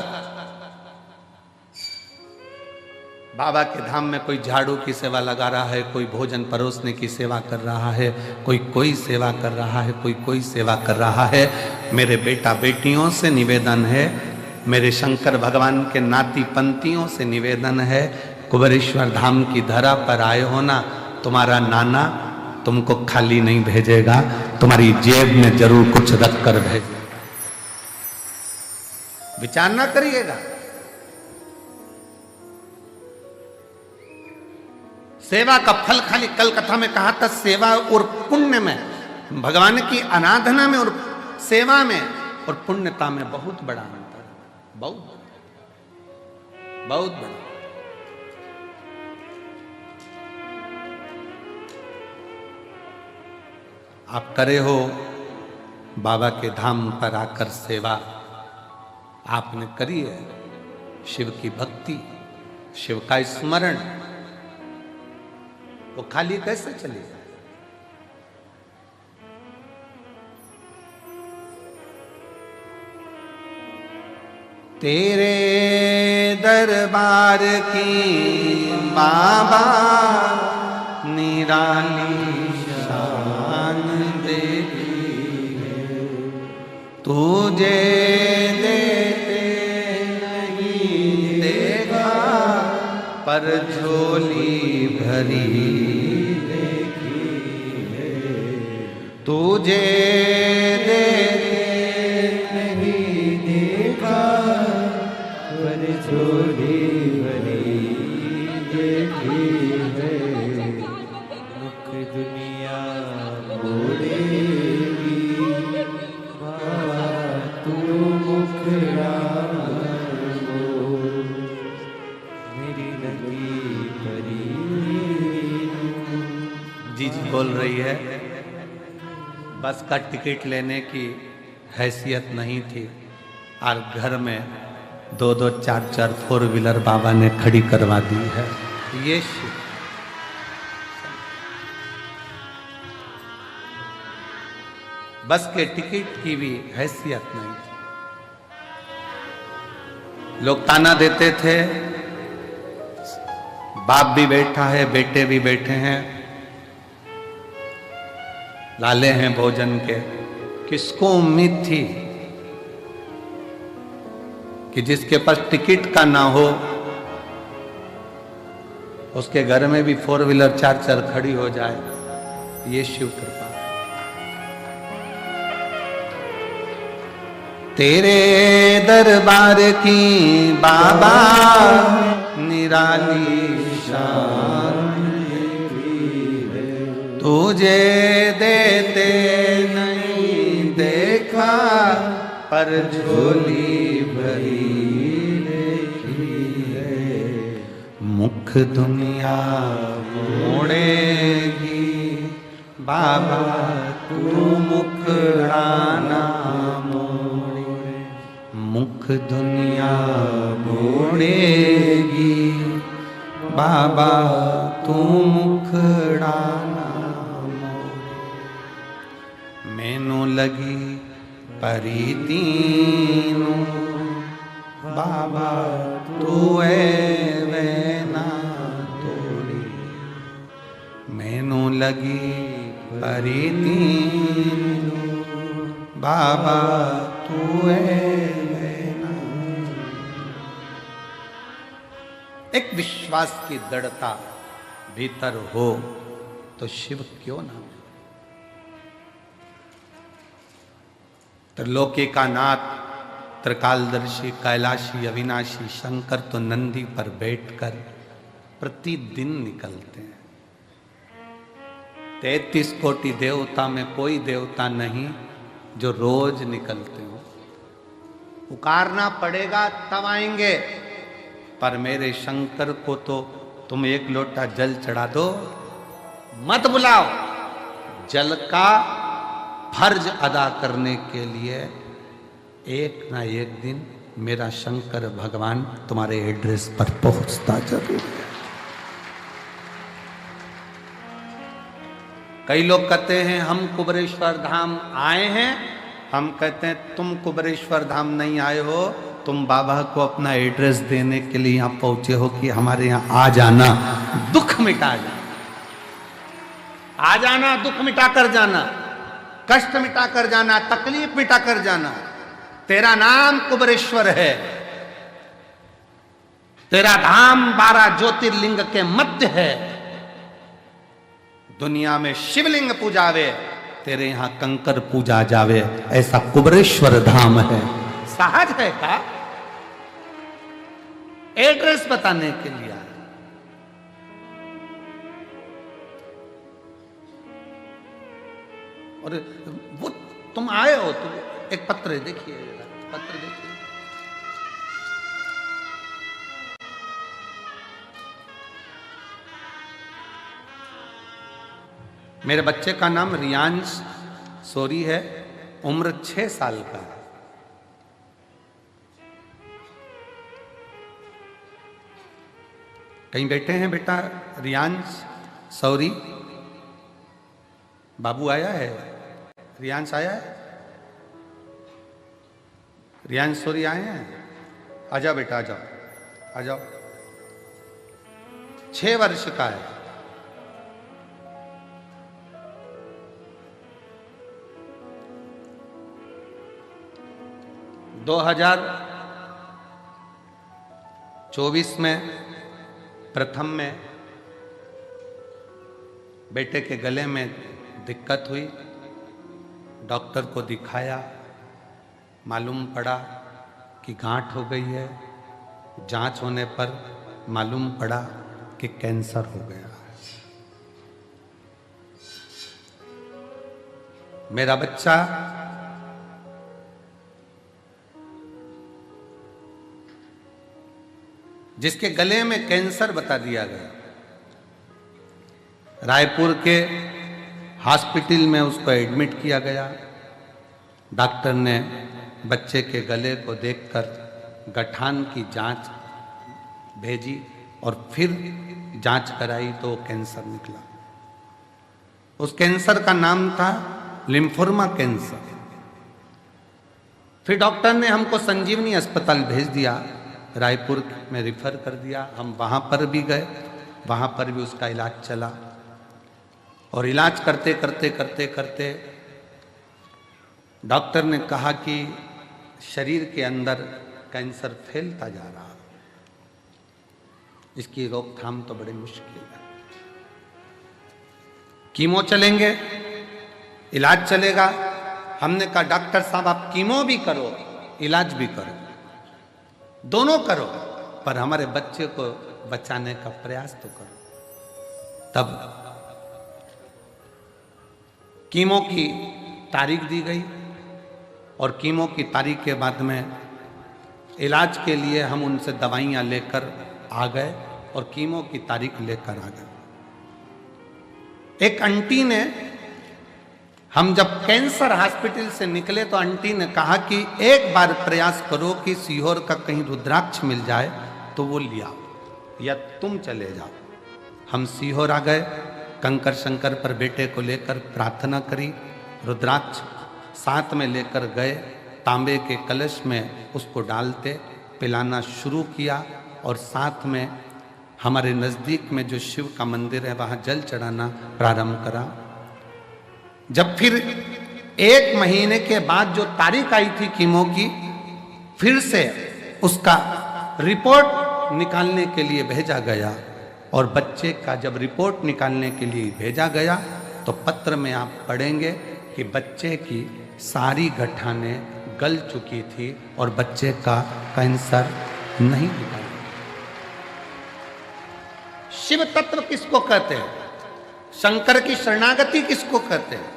बाबा के धाम में कोई झाड़ू की सेवा लगा रहा है, कोई भोजन परोसने की सेवा कर रहा है, कोई सेवा कर रहा है, कोई सेवा कर रहा है। मेरे बेटा बेटियों से निवेदन है, मेरे शंकर भगवान के नाती पंथियों से निवेदन है, कुबेरेश्वर धाम की धरा पर आए हो ना, तुम्हारा नाना तुमको खाली नहीं भेजेगा, तुम्हारी जेब में जरूर कुछ रख कर भेजेगा। विचार ना करिएगा। सेवा का फल खाली कल कथा में कहा था, सेवा और पुण्य में, भगवान की आराधना में और सेवा में और पुण्यता में बहुत बड़ा अंतर है, बहुत बड़ा। आप करे हो बाबा के धाम पर आकर सेवा, आपने करी है शिव की भक्ति, शिव का स्मरण, वो खाली कैसे चलेगा? तेरे दरबार की बाबा निराली शान देती है, तुझे देते नहीं देखा पर झोली भरी देखी है, तुझे देते नहीं देखा पर झोली भरी देखी है, मुख दुनिया मोड़ेगी बाबा तू मुखड़ा जी बोल रही है। बस का टिकट लेने की हैसियत नहीं थी और घर में 2-2 4-4 4 व्हीलर बाबा ने खड़ी करवा दी है। ये शिव बस के टिकट की भी हैसियत नहीं थी। लोग ताना देते थे, बाप भी बैठा है, बेटे भी बैठे हैं, लाले हैं भोजन के। किसको उम्मीद थी कि जिसके पास टिकट का ना हो उसके घर में भी 4 व्हीलर 4-4 खड़ी हो जाए? ये शिव कृपा। तेरे दरबार की बाबा निराली शान तुझे देते नहीं देखा पर झोली भरी देखी है, मुख दुनिया मोड़ेगी बाबा तू मुखड़ाना मोड़े, मुख दुनिया मोड़ेगी बाबा तू मुखड़ाना मोड़े। मैनू लगी परी तीनू बाबा तू वैना तोड़ी, मैनू लगी परी तीनू बाबा तू वैना। एक विश्वास की दृढ़ता भीतर हो तो शिव क्यों ना हो। त्रिलोकी का नाथ, त्रिकालदर्शी, कैलाशी, अविनाशी शंकर तो नंदी पर बैठकर प्रतिदिन निकलते हैं। 33 कोटि देवता में कोई देवता नहीं जो रोज निकलते हो। पुकारना पड़ेगा तब आएंगे, पर मेरे शंकर को तो तुम 1 लोटा जल चढ़ा दो, मत बुलाओ। जल का फर्ज अदा करने के लिए एक ना एक दिन मेरा शंकर भगवान तुम्हारे एड्रेस पर पहुंचता जरूर है। कई लोग कहते हैं हम कुबेरेश्वर धाम आए हैं, हम कहते हैं तुम कुबेरेश्वर धाम नहीं आए हो, तुम बाबा को अपना एड्रेस देने के लिए यहां पहुंचे हो कि हमारे यहां आ जाना, दुख मिटा जाना, आ जाना, दुख मिटा कर जाना, कष्ट मिटा कर जाना, तकलीफ मिटा कर जाना। तेरा नाम कुबरेश्वर है, तेरा धाम 12 ज्योतिर्लिंग के मध्य है। दुनिया में शिवलिंग पूजावे, तेरे यहां कंकर पूजा जावे, ऐसा कुबरेश्वर धाम है। सहज है का एड्रेस बताने के लिए आए। और वो तुम आए हो तो एक पत्र देखिए, पत्र देखिए। मेरे बच्चे का नाम रियांश सोरी है, उम्र 6 साल का है। कहीं बैठे हैं बेटा रियांश सौरी? बाबू आया है? रियांश आया है? रियांश सौरी आए हैं? आ जाओ बेटा, आ जाओ, आ जाओ। 6 वर्ष का है। दो 2024 में प्रथम में बेटे के गले में दिक्कत हुई, डॉक्टर को दिखाया, मालूम पड़ा कि गांठ हो गई है। जांच होने पर मालूम पड़ा कि कैंसर हो गया। मेरा बच्चा जिसके गले में कैंसर बता दिया गया, रायपुर के हॉस्पिटल में उसको एडमिट किया गया। डॉक्टर ने बच्चे के गले को देखकर गठान की जांच भेजी और फिर जांच कराई तो कैंसर निकला। उस कैंसर का नाम था लिम्फोमा कैंसर। फिर डॉक्टर ने हमको संजीवनी अस्पताल भेज दिया, रायपुर में रिफर कर दिया। हम वहाँ पर भी गए, वहाँ पर भी उसका इलाज चला और इलाज करते करते करते करते डॉक्टर ने कहा कि शरीर के अंदर कैंसर फैलता जा रहा, इसकी रोकथाम तो बड़ी मुश्किल है। कीमो चलेंगे, इलाज चलेगा। हमने कहा डॉक्टर साहब आप कीमो भी करो, इलाज भी करो, दोनों करो, पर हमारे बच्चे को बचाने का प्रयास तो करो। तब कीमो की तारीख दी गई और कीमो की तारीख के बाद में इलाज के लिए हम उनसे दवाइयाँ लेकर आ गए और कीमो की तारीख लेकर आ गए। एक आंटी ने, हम जब कैंसर हॉस्पिटल से निकले तो आंटी ने कहा कि एक बार प्रयास करो कि सीहोर का कहीं रुद्राक्ष मिल जाए तो वो लिया या तुम चले जाओ। हम सीहोर आ गए, कंकर शंकर पर बेटे को लेकर प्रार्थना करी, रुद्राक्ष साथ में लेकर गए, तांबे के कलश में उसको डालते पिलाना शुरू किया और साथ में हमारे नज़दीक में जो शिव का मंदिर है वहाँ जल चढ़ाना प्रारंभ करा। जब फिर 1 महीने के बाद जो तारीख आई थी कीमो की, फिर से उसका रिपोर्ट निकालने के लिए भेजा गया और बच्चे का जब रिपोर्ट निकालने के लिए भेजा गया तो पत्र में आप पढ़ेंगे कि बच्चे की सारी गठानें गल चुकी थी और बच्चे का कैंसर नहीं निकला। शिव तत्व किसको कहते हैं? शंकर की शरणागति किसको कहते हैं?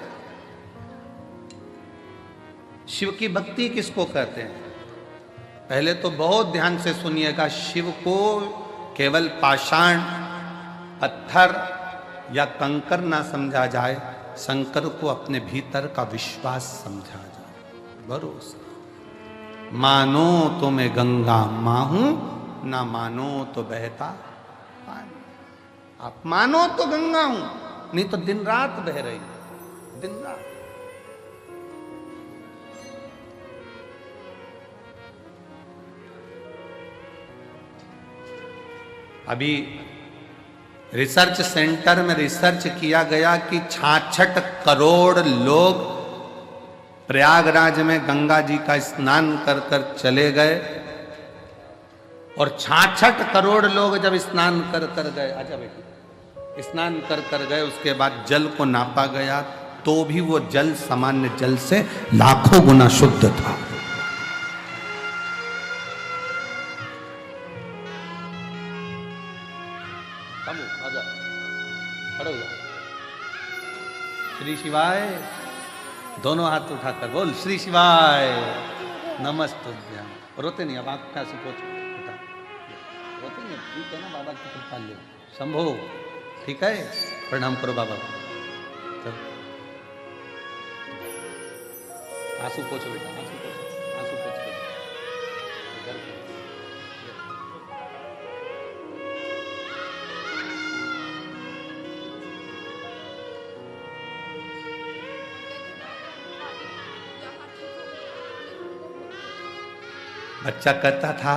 शिव की भक्ति किसको कहते हैं? पहले तो बहुत ध्यान से सुनिएगा, शिव को केवल पाषाण, पत्थर या कंकर ना समझा जाए, शंकर को अपने भीतर का विश्वास समझा जाए, भरोसा। मानो तो मैं गंगा मां हूं, ना मानो तो बहता पानी। आप मानो तो गंगा हूं, नहीं तो दिन रात बह रही, दिन रात। अभी रिसर्च सेंटर में रिसर्च किया गया कि 66 करोड़ लोग प्रयागराज में गंगा जी का स्नान कर कर चले गए, और 66 करोड़ लोग जब स्नान कर कर गए, आजा बेटी, स्नान कर कर गए, उसके बाद जल को नापा गया तो भी वो जल सामान्य जल से लाखों गुना शुद्ध था। श्री शिवाय, दोनों हाथ उठाकर बोल श्री शिवाय नमस्तुभ्यं। रोते नहीं, अब आँख का से पोछ उठा, रोते नहीं, ठीक है ना, बाबा की कृपा ले। शंभो, ठीक है, प्रणाम करो बाबा को। चलो आंसू पोछो बेटा, आंसू पोछो, आंसू पोछ के बच्चा कहता था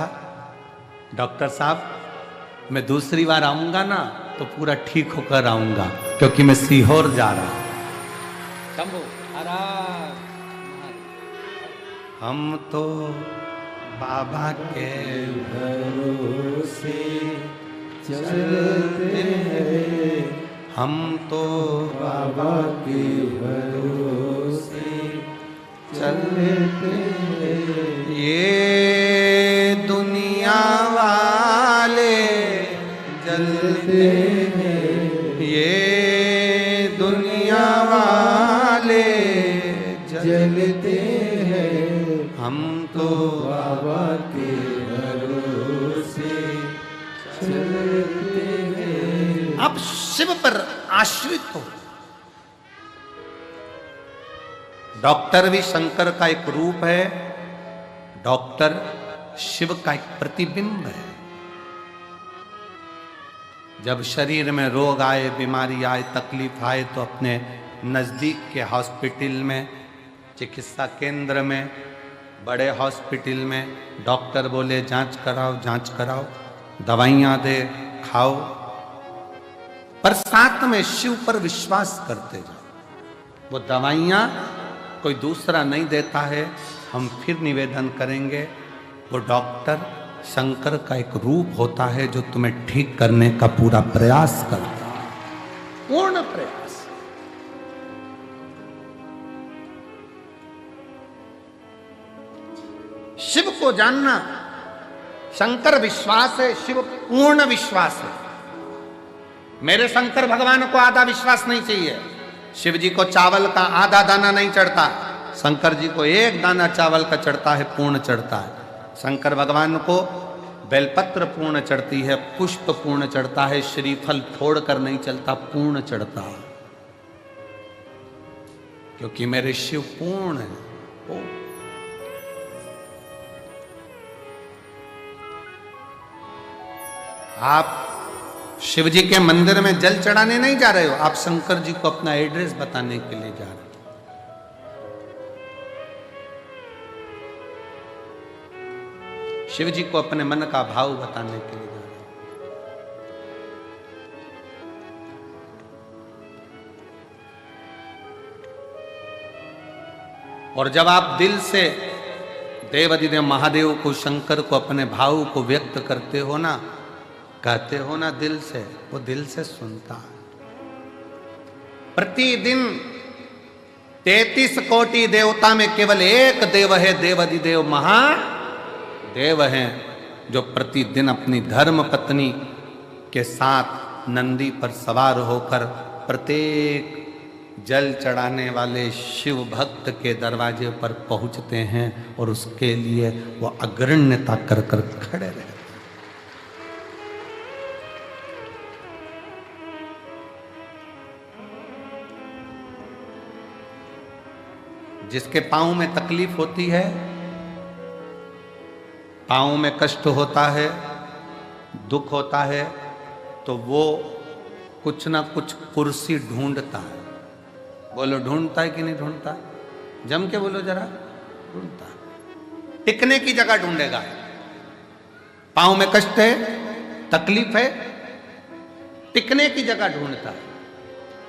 डॉक्टर साहब मैं दूसरी बार आऊंगा ना तो पूरा ठीक होकर आऊंगा, क्योंकि मैं सीहोर जा रहा हूं। शंभो, हम तो बाबा के भरोसे चलते हैं, हम तो बाबा के भरोसे चलते हैं। ये दुनिया वाले जलते हैं, ये दुनिया वाले जलते हैं, हम तो बाबा के भरोसे चलते हैं। आप शिव पर आश्रित हो। डॉक्टर भी शंकर का एक रूप है, डॉक्टर शिव का एक प्रतिबिंब है। जब शरीर में रोग आए, बीमारी आए, तकलीफ आए तो अपने नजदीक के हॉस्पिटल में, चिकित्सा केंद्र में, बड़े हॉस्पिटल में डॉक्टर बोले जांच कराओ, जांच कराओ, दवाइयां दे, खाओ, पर साथ में शिव पर विश्वास करते जाओ। वो दवाइयां कोई दूसरा नहीं देता है। हम फिर निवेदन करेंगे, वो डॉक्टर शंकर का एक रूप होता है जो तुम्हें ठीक करने का पूरा प्रयास करता है, पूर्ण प्रयास। शिव को जानना, शंकर विश्वास है, शिव पूर्ण विश्वास है। मेरे शंकर भगवान को आधा विश्वास नहीं चाहिए। शिव जी को चावल का आधा दाना नहीं चढ़ता, शंकर जी को एक दाना चावल का चढ़ता है, पूर्ण चढ़ता है। शंकर भगवान को बेलपत्र पूर्ण चढ़ती है, पुष्प पूर्ण चढ़ता है, श्रीफल फोड़ कर नहीं चलता, पूर्ण चढ़ता है, क्योंकि मेरे शिव पूर्ण है। आप शिव जी के मंदिर में जल चढ़ाने नहीं जा रहे हो, आप शंकर जी को अपना एड्रेस बताने के लिए जा रहे हो। शिव जी को अपने मन का भाव बताने के लिए जा रहे हो। और जब आप दिल से देवाधिदेव महादेव को, शंकर को, अपने भाव को व्यक्त करते हो ना, कहते हो ना दिल से, वो दिल से सुनता है। प्रतिदिन 33 कोटि देवता में केवल एक देव है, देवाधिदेव महादेव हैं, जो प्रतिदिन अपनी धर्म पत्नी के साथ नंदी पर सवार होकर प्रत्येक जल चढ़ाने वाले शिव भक्त के दरवाजे पर पहुंचते हैं और उसके लिए वो अग्रण्यता कर कर खड़े रहते हैं। जिसके पांव में तकलीफ होती है, पांव में कष्ट होता है, दुख होता है, तो वो कुछ ना कुछ कुर्सी ढूंढता है। बोलो ढूंढता है कि नहीं ढूंढता? जम के बोलो जरा, ढूंढता है। टिकने की जगह ढूंढेगा। पांव में कष्ट है, तकलीफ है, टिकने की जगह ढूंढता है,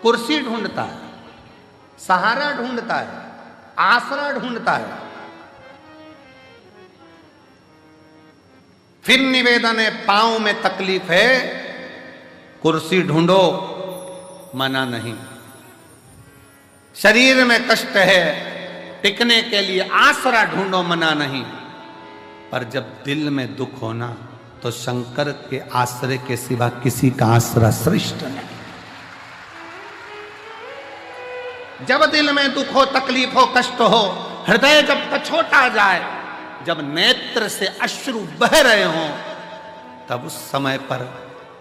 कुर्सी ढूंढता है, सहारा ढूंढता है, आसरा ढूंढता है। फिर निवेदन है, पांव में तकलीफ है, कुर्सी ढूंढो, मना नहीं। शरीर में कष्ट है, टिकने के लिए आसरा ढूंढो, मना नहीं। पर जब दिल में दुख होना तो शंकर के आश्रय के सिवा किसी का आसरा श्रेष्ठ नहीं। जब दिल में दुख हो, तकलीफ हो, कष्ट हो, हृदय जब कछोटा जाए, जब नेत्र से अश्रु बह रहे हो, तब उस समय पर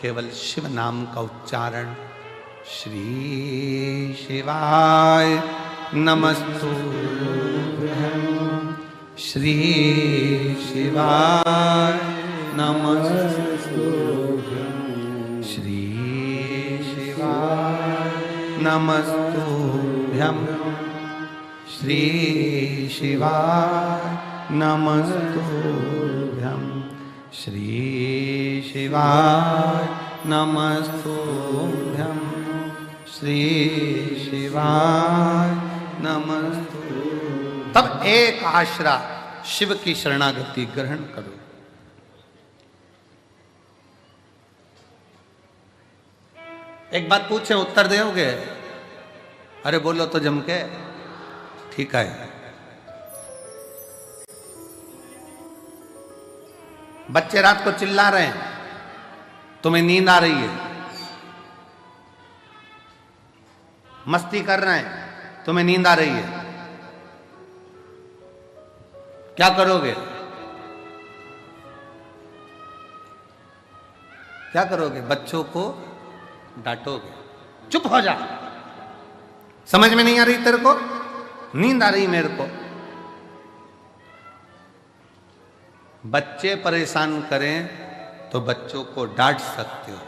केवल शिव नाम का उच्चारण, श्री शिवाय नमस्तुभ्यं, श्री शिवाय नमस्तुभ्यं, श्री शिवाय नमस्तुभ्यं, श्री शिवाय नमस्तुभ्यं, श्री शिवाय नमस्तुभ्यं, श्री शिवाय नमस्तुभ्यं। तब एक आश्रा शिव की शरणागति ग्रहण करो। एक बात पूछे, उत्तर दोगे? अरे बोलो तो जम के। ठीक है। बच्चे रात को चिल्ला रहे हैं, तुम्हें नींद आ रही है, मस्ती कर रहे हैं, तुम्हें नींद आ रही है, क्या करोगे? क्या करोगे? बच्चों को डांटोगे, चुप हो जा, समझ में नहीं आ रही तेरे को, नींद आ रही मेरे को। बच्चे परेशान करें तो बच्चों को डांट सकते हो,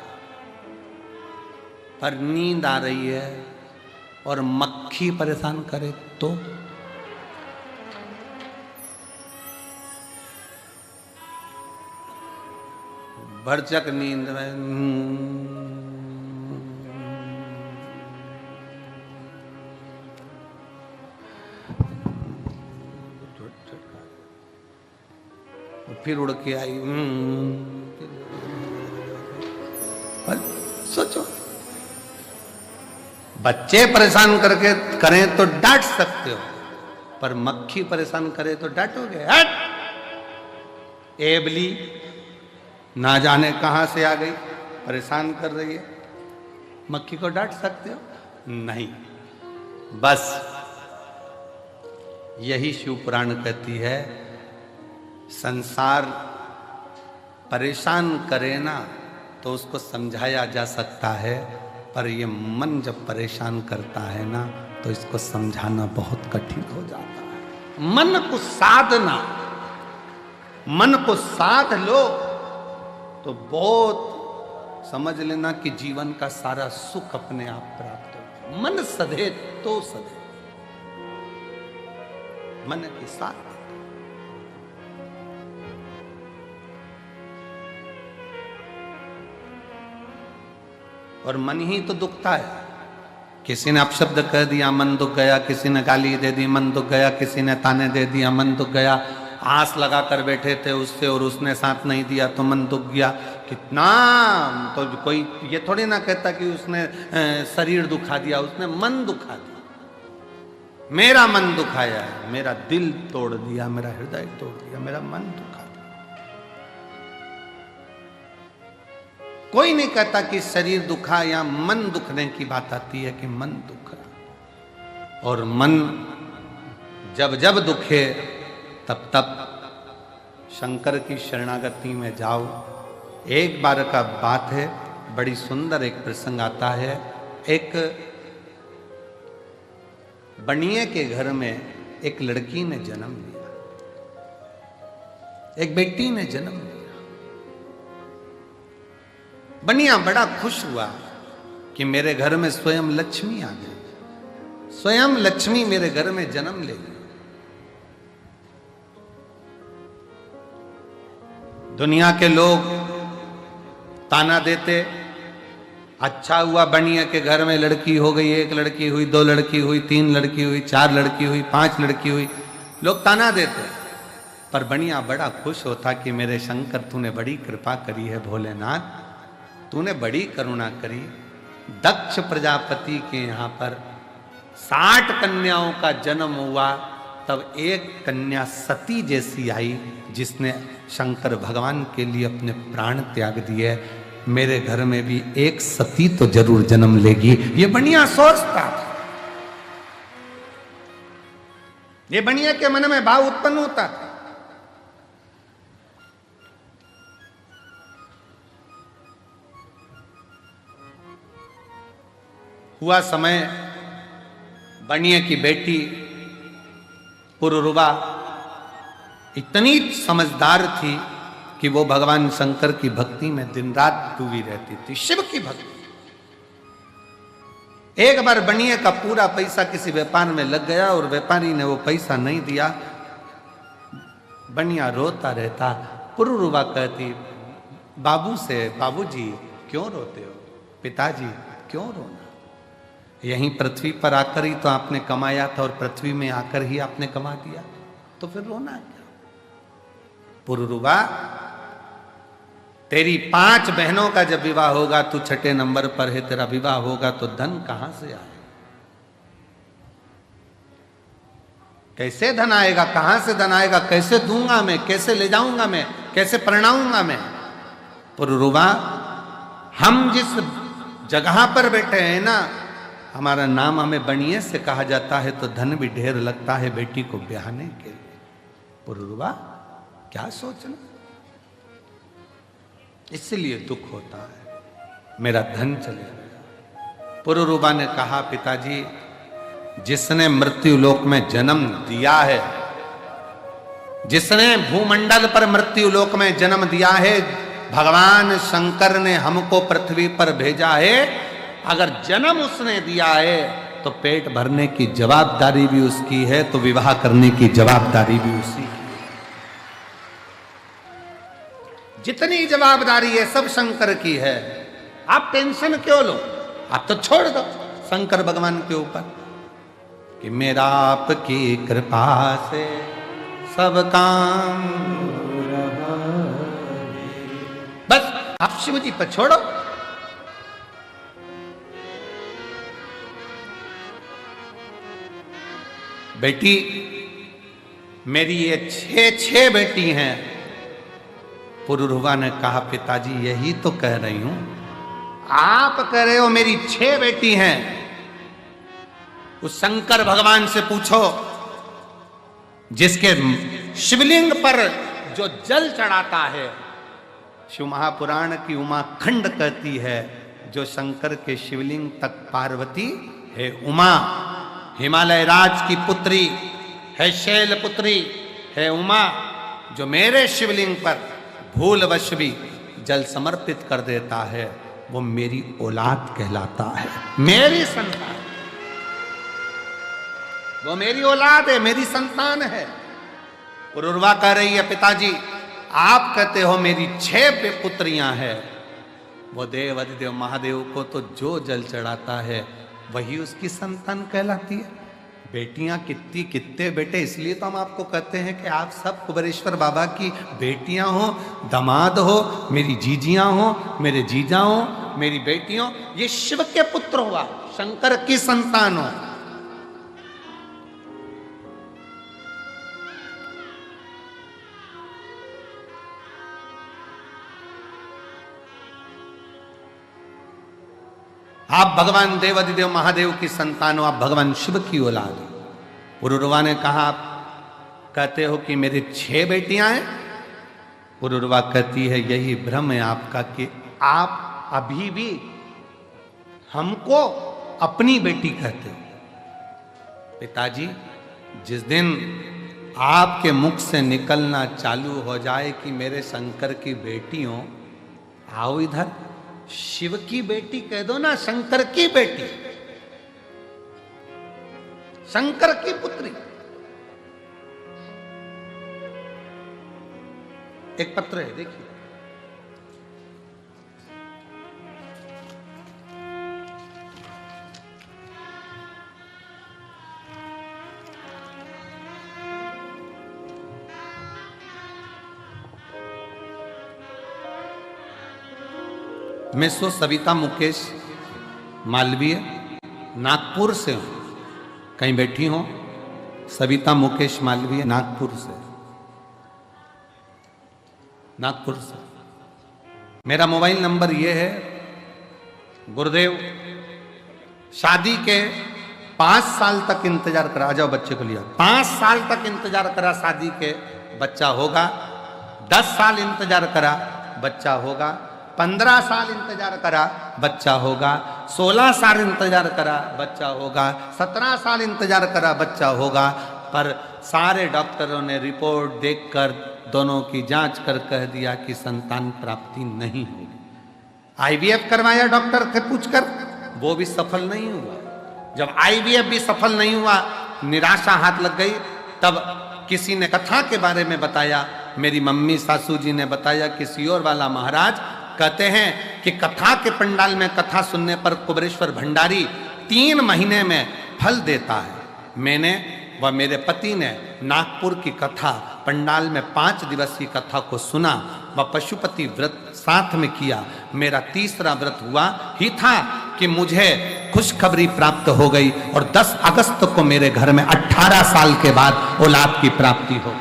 पर नींद आ रही है और मक्खी परेशान करे तो भरचक नींद में फिर उड़ के आई। सोचो, बच्चे परेशान करके करें तो डांट सकते हो, पर मक्खी परेशान करे तो डांटोगे? हट, एबली ना जाने कहां से आ गई, परेशान कर रही है, मक्खी को डांट सकते हो? नहीं। बस यही शिव पुराण कहती है, संसार परेशान करे ना तो उसको समझाया जा सकता है, पर ये मन जब परेशान करता है ना तो इसको समझाना बहुत कठिन हो जाता है। मन को साधना, मन को साध लो तो बहुत समझ लेना कि जीवन का सारा सुख अपने आप प्राप्त हो। मन सधे तो सधे, मन के साथ। और मन ही तो दुखता है। किसी ने अपशब्द कह दिया, मन दुख गया, किसी ने गाली दे दी, मन दुख गया, किसी ने ताने दे दिया, मन दुख गया, आस लगा कर बैठे थे उससे और उसने साथ नहीं दिया तो मन दुख गया। कितना तो कोई ये थोड़ी ना कहता कि उसने शरीर दुखा दिया, उसने मन दुखा दिया। मेरा मन दुखाया है, मेरा दिल तोड़ दिया, मेरा हृदय तोड़ दिया, मेरा मन दुखा दिया। कोई नहीं कहता कि शरीर दुखा या मन दुखने की बात आती है कि मन दुखा। और मन जब जब दुखे तब तब शंकर की शरणागति में जाओ। एक बार का बात है, बड़ी सुंदर एक प्रसंग आता है। एक बनिए के घर में एक लड़की ने जन्म लिया, एक बेटी ने जन्म लिया। बनिया बड़ा खुश हुआ कि मेरे घर में स्वयं लक्ष्मी आ गई, स्वयं लक्ष्मी मेरे घर में जन्म लेगी। दुनिया के लोग ताना देते, अच्छा हुआ बनिया के घर में लड़की हो गई, 1 लड़की हुई, 2 लड़की हुई, 3 लड़की हुई, 4 लड़की हुई, 5 लड़की हुई, लोग ताना देते। पर बनिया बड़ा खुश होता कि मेरे शंकर तूने बड़ी कृपा करी है भोलेनाथ, तूने बड़ी करुणा करी। दक्ष प्रजापति के यहाँ पर 60 कन्याओं का जन्म हुआ, तब एक कन्या सती जैसी आई जिसने शंकर भगवान के लिए अपने प्राण त्याग दिए। मेरे घर में भी एक सती तो जरूर जन्म लेगी, ये बनिया सोचता। ये बनिया के मन में भाव उत्पन्न होता था। हुआ समय, बनिया की बेटी पुरुरुवा इतनी समझदार थी कि वो भगवान शंकर की भक्ति में दिन रात डूबी रहती थी, शिव की भक्ति। एक बार बनिया का पूरा पैसा किसी व्यापार में लग गया और व्यापारी ने वो पैसा नहीं दिया। बनिया रोता रहता। पुरुरुवा कहती बाबू से, बाबूजी क्यों रोते हो, पिताजी क्यों रोना, यहीं पृथ्वी पर आकर ही तो आपने कमाया था और पृथ्वी में आकर ही आपने कमा दिया, तो फिर रोना क्या। पुरुरुवा, तेरी 5 बहनों का जब विवाह होगा, तू 6ठे नंबर पर है, तेरा विवाह होगा तो धन कहां से आए, कैसे धन आएगा, कहां से धन आएगा, कैसे दूंगा मैं, कैसे ले जाऊंगा मैं, कैसे परिणाऊंगा मैं। पुरुरुवा, हम जिस जगह पर बैठे हैं ना, हमारा नाम हमें बनिए से कहा जाता है, तो धन भी ढेर लगता है बेटी को ब्याहने के लिए। पुरुरुवा क्या सोचना, इसलिए दुख होता है, मेरा धन चले गया। पुरुरुवा ने कहा पिताजी, जिसने मृत्यु लोक में जन्म दिया है, जिसने भूमंडल पर मृत्यु लोक में जन्म दिया है, भगवान शंकर ने हमको पृथ्वी पर भेजा है। अगर जन्म उसने दिया है तो पेट भरने की जवाबदारी भी उसकी है, तो विवाह करने की जवाबदारी भी उसी की। जितनी जवाबदारी है सब शंकर की है, आप टेंशन क्यों लो, आप तो छोड़ दो शंकर भगवान के ऊपर कि मेरा आपकी कृपा से सब काम हो रहा है। बस आप शिव जी पर छोड़ो। बेटी मेरी ये 6 बेटी हैं। पुरुरुवा ने कहा पिताजी यही तो कह रही हूं, आप कह रहे हो मेरी 6 बेटी हैं। उस शंकर भगवान से पूछो जिसके शिवलिंग पर जो जल चढ़ाता है, शिव महापुराण की उमा खंड कहती है, जो शंकर के शिवलिंग तक पार्वती है उमा, हिमालय राज की पुत्री है, शैल पुत्री है उमा, जो मेरे शिवलिंग पर भूलवश भी जल समर्पित कर देता है, वो मेरी औलाद कहलाता है, मेरी संतान, वो मेरी औलाद है, मेरी संतान है। पुरुरवा कह रही है पिताजी आप कहते हो मेरी 6 पुत्रियां हैं, वो देव अधिदेव महादेव को तो जो जल चढ़ाता है वही उसकी संतान कहलाती है। बेटियां कितने बेटे, इसलिए तो हम आपको कहते हैं कि आप सब कुबेरेश्वर बाबा की बेटियां हो, दामाद हो, मेरी जीजियां हो, मेरे जीजा हो, मेरी बेटियों, ये शिव के पुत्र हुआ, शंकर की संतान हो। आप भगवान देवाधिदेव महादेव की संतान हो, आप भगवान शिव की औलाद हो। पुरुरवा ने कहा आप कहते हो कि मेरी 6 बेटियां हैं। पुरुरवा कहती है यही भ्रम है आपका कि आप अभी भी हमको अपनी बेटी कहते हो। पिताजी जिस दिन आपके मुख से निकलना चालू हो जाए कि मेरे शंकर की बेटी हो, आओ इधर, शिव की बेटी कह दो ना, शंकर की बेटी, शंकर की पुत्री। एक पत्र है देखिए, मिस्सो सविता मुकेश मालवीय, नागपुर से हूं। कहीं बैठी हो? सविता मुकेश मालवीय, नागपुर से। नागपुर से। मेरा मोबाइल नंबर ये है। गुरुदेव, शादी के 5 साल तक इंतजार करा, आ जाओ बच्चे को लिया। 5 साल तक इंतजार करा, शादी के बच्चा होगा। 10 साल इंतजार करा, बच्चा होगा। 15 साल इंतजार करा, बच्चा होगा। 16 साल इंतजार करा, बच्चा होगा। 17 साल इंतजार करा, बच्चा होगा। पर सारे डॉक्टरों ने रिपोर्ट देखकर दोनों की जांच कर कह दिया कि संतान प्राप्ति नहीं होगी। आईवीएफ करवाया डॉक्टर से पूछकर, वो भी सफल नहीं हुआ। जब आईवीएफ भी सफल नहीं हुआ, निराशा हाथ लग गई। तब किसी ने कथा के बारे में बताया, मेरी मम्मी सासू जी ने बताया कि सियोर वाला महाराज कहते हैं कि कथा के पंडाल में कथा सुनने पर कुबेरेश्वर भंडारी 3 महीने में फल देता है। मैंने व मेरे पति ने नागपुर की कथा पंडाल में 5 दिवसीय कथा को सुना व पशुपति व्रत साथ में किया। मेरा तीसरा व्रत हुआ ही था कि मुझे खुशखबरी प्राप्त हो गई और 10 अगस्त को मेरे घर में 18 साल के बाद औलाद की प्राप्ति हो।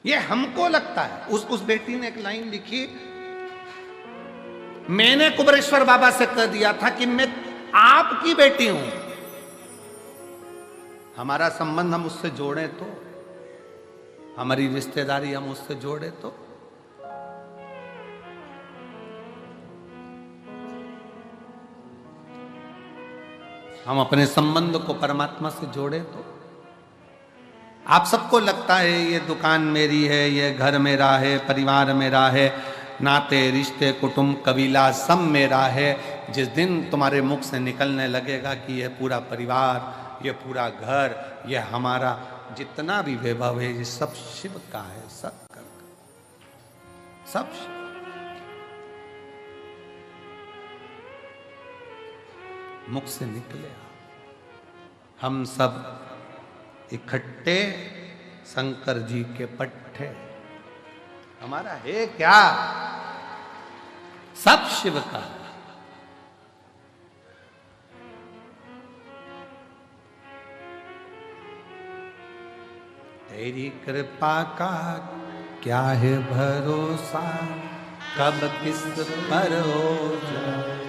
ये हमको लगता है। उस बेटी ने एक लाइन लिखी, मैंने कुबेरेश्वर बाबा से कह दिया था कि मैं आपकी बेटी हूं, हमारा संबंध हम उससे जोड़े तो, हमारी रिश्तेदारी हम उससे जोड़े तो। हम अपने संबंध को परमात्मा से जोड़े तो। आप सबको लगता है ये दुकान मेरी है, ये घर मेरा है, परिवार मेरा है, नाते रिश्ते कुटुंब कबीला सब मेरा है। जिस दिन तुम्हारे मुख से निकलने लगेगा कि ये पूरा परिवार, ये पूरा घर, ये हमारा जितना भी वैभव है, ये सब शिव का है, सब का, सब शिव। मुख से निकले हम सब इकट्ठे शंकर जी के पट्टे। हमारा है क्या? सब शिव का। तेरी कृपा का क्या है भरोसा, कब किस पर हो जाए।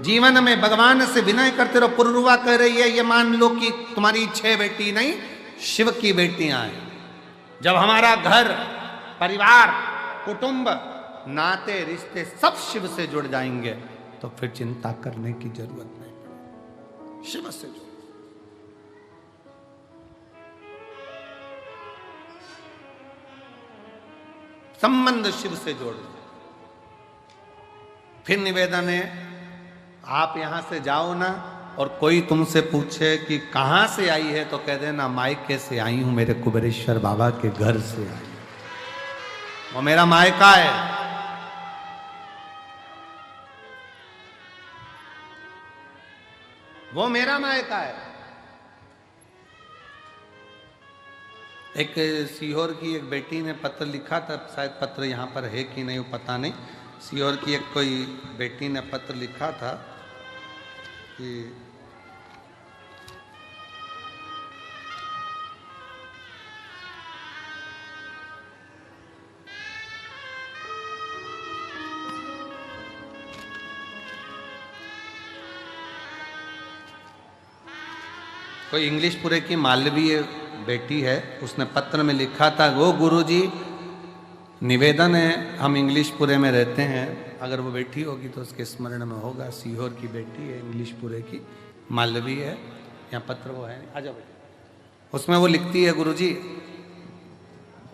जीवन में भगवान से विनय करते रहो। पुरुरवा कह रही है, ये मान लो कि तुम्हारी 6 बेटी नहीं, शिव की बेटियां हैं। जब हमारा घर, परिवार, कुटुंब, नाते रिश्ते सब शिव से जुड़ जाएंगे तो फिर चिंता करने की जरूरत नहीं। शिव से जुड़, संबंध शिव से जोड़। फिर निवेदन है, आप यहां से जाओ ना और कोई तुमसे पूछे कि कहां से आई है तो कह देना मायके से आई हूं, मेरे कुबेरेश्वर बाबा के घर से आई। वो मेरा मायका है। वो मेरा मायका है। एक सीहोर की एक बेटी ने पत्र लिखा था, शायद पत्र यहाँ पर है कि नहीं पता नहीं। सीहोर की एक कोई बेटी ने पत्र लिखा था कि कोई इंग्लिशपुरे की मालवीय बेटी है, उसने पत्र में लिखा था, वो गुरुजी निवेदन है, हम इंग्लिशपुरे में रहते हैं, अगर वो बेटी होगी तो उसके स्मरण में होगा। सीहोर की बेटी है, इंग्लिशपुरे की मालवीय है। यहाँ पत्र वो है, आ जाओ बेटी। उसमें वो लिखती है, गुरुजी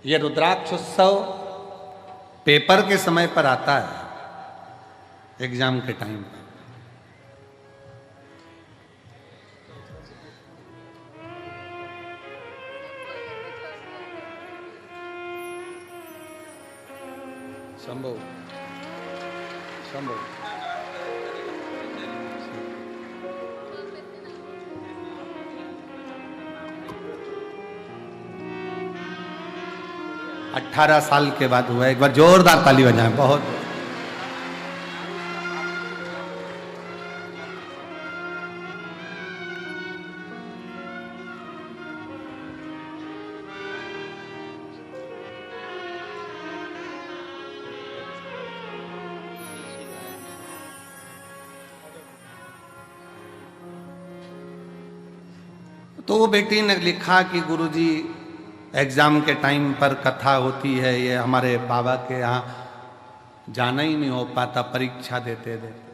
ये रुद्राक्ष उत्सव पेपर के समय पर आता है, एग्जाम के टाइम पर। शंभो शंभो 18 साल के बाद हुआ। एक बार जोरदार ताली बजाएं। बहुत तो वो बेटी ने लिखा कि गुरुजी एग्जाम के टाइम पर कथा होती है, ये हमारे बाबा के यहाँ जाना ही नहीं हो पाता परीक्षा देते देते।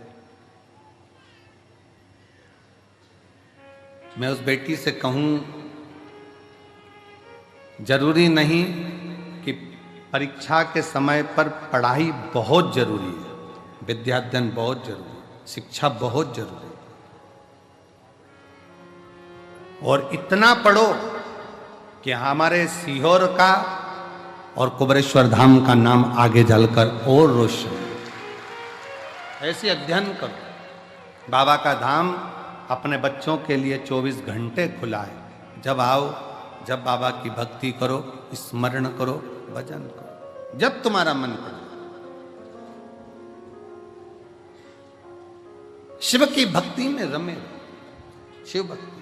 मैं उस बेटी से कहूं, जरूरी नहीं कि परीक्षा के समय पर पढ़ाई बहुत जरूरी है, विद्याध्ययन बहुत जरूरी है, शिक्षा बहुत जरूरी है, और इतना पढ़ो कि हमारे सीहोर का और कुबरेश्वर धाम का नाम आगे चलकर और रोशन। ऐसे अध्ययन करो। बाबा का धाम अपने बच्चों के लिए 24 घंटे खुला है। जब आओ, जब बाबा की भक्ति करो, स्मरण करो, भजन करो, जब तुम्हारा मन करे। शिव की भक्ति में रमे, शिव भक्ति।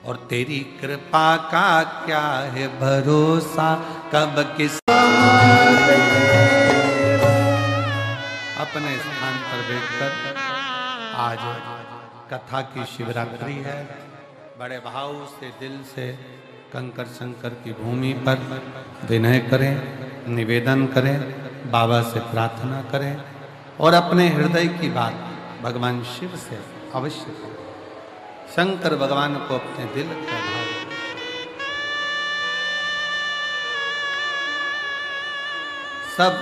और तेरी कृपा का क्या है भरोसा, कब किस अपने स्थान पर बैठकर आज कथा की शिवरात्रि है। बड़े भाव से दिल से कंकर शंकर की भूमि पर विनय करें, निवेदन करें, बाबा से प्रार्थना करें और अपने हृदय की बात भगवान शिव से अवश्य करें। शंकर भगवान को अपने दिल का भाव, सब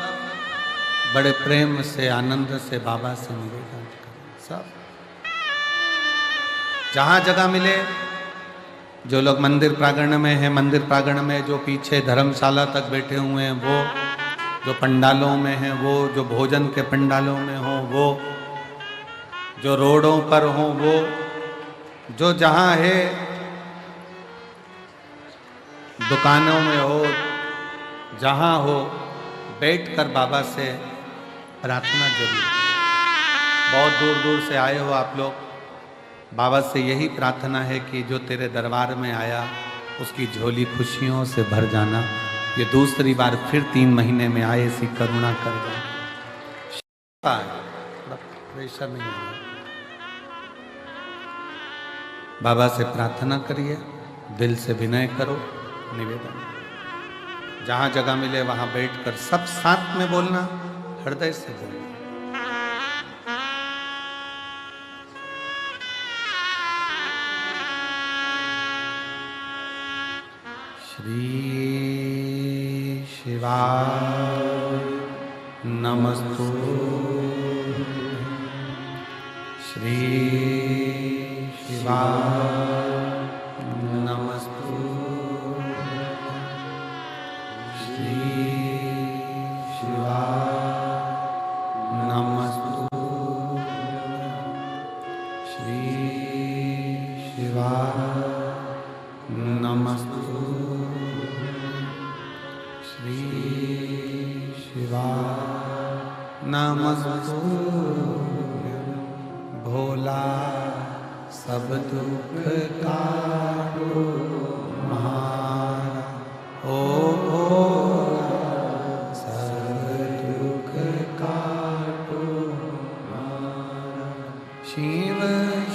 बड़े प्रेम से आनंद से बाबा से निवेदन करें। सब जहां जगह मिले, जो लोग मंदिर प्रांगण में हैं, मंदिर प्रांगण में, जो पीछे धर्मशाला तक बैठे हुए हैं वो, जो पंडालों में हैं वो, जो भोजन के पंडालों में हो वो, जो रोडों पर हो वो, जो जहां है, दुकानों में हो, जहां हो, बैठकर बाबा से प्रार्थना जरूर। बहुत दूर दूर से आए हो आप लोग, बाबा से यही प्रार्थना है कि जो तेरे दरबार में आया उसकी झोली खुशियों से भर जाना। ये दूसरी बार फिर 3 महीने में आए, ऐसी करुणा कर जाना। प्रेशर नहीं है। बाबा से प्रार्थना करिए, दिल से विनय करो, निवेदन। जहां जगह मिले वहां बैठकर सब साथ में बोलना, हृदय से बोलना। श्री शिवाय नमस्तु, श्री शिवाय नमस्तु, श्री शिवाय नमस्तु, श्री शिवाय नमस्तु, श्री शिवाय नमस्तु। भोला सब दुख काटो हमारा, ओ भोला सब दुख काटो हमारा। शिव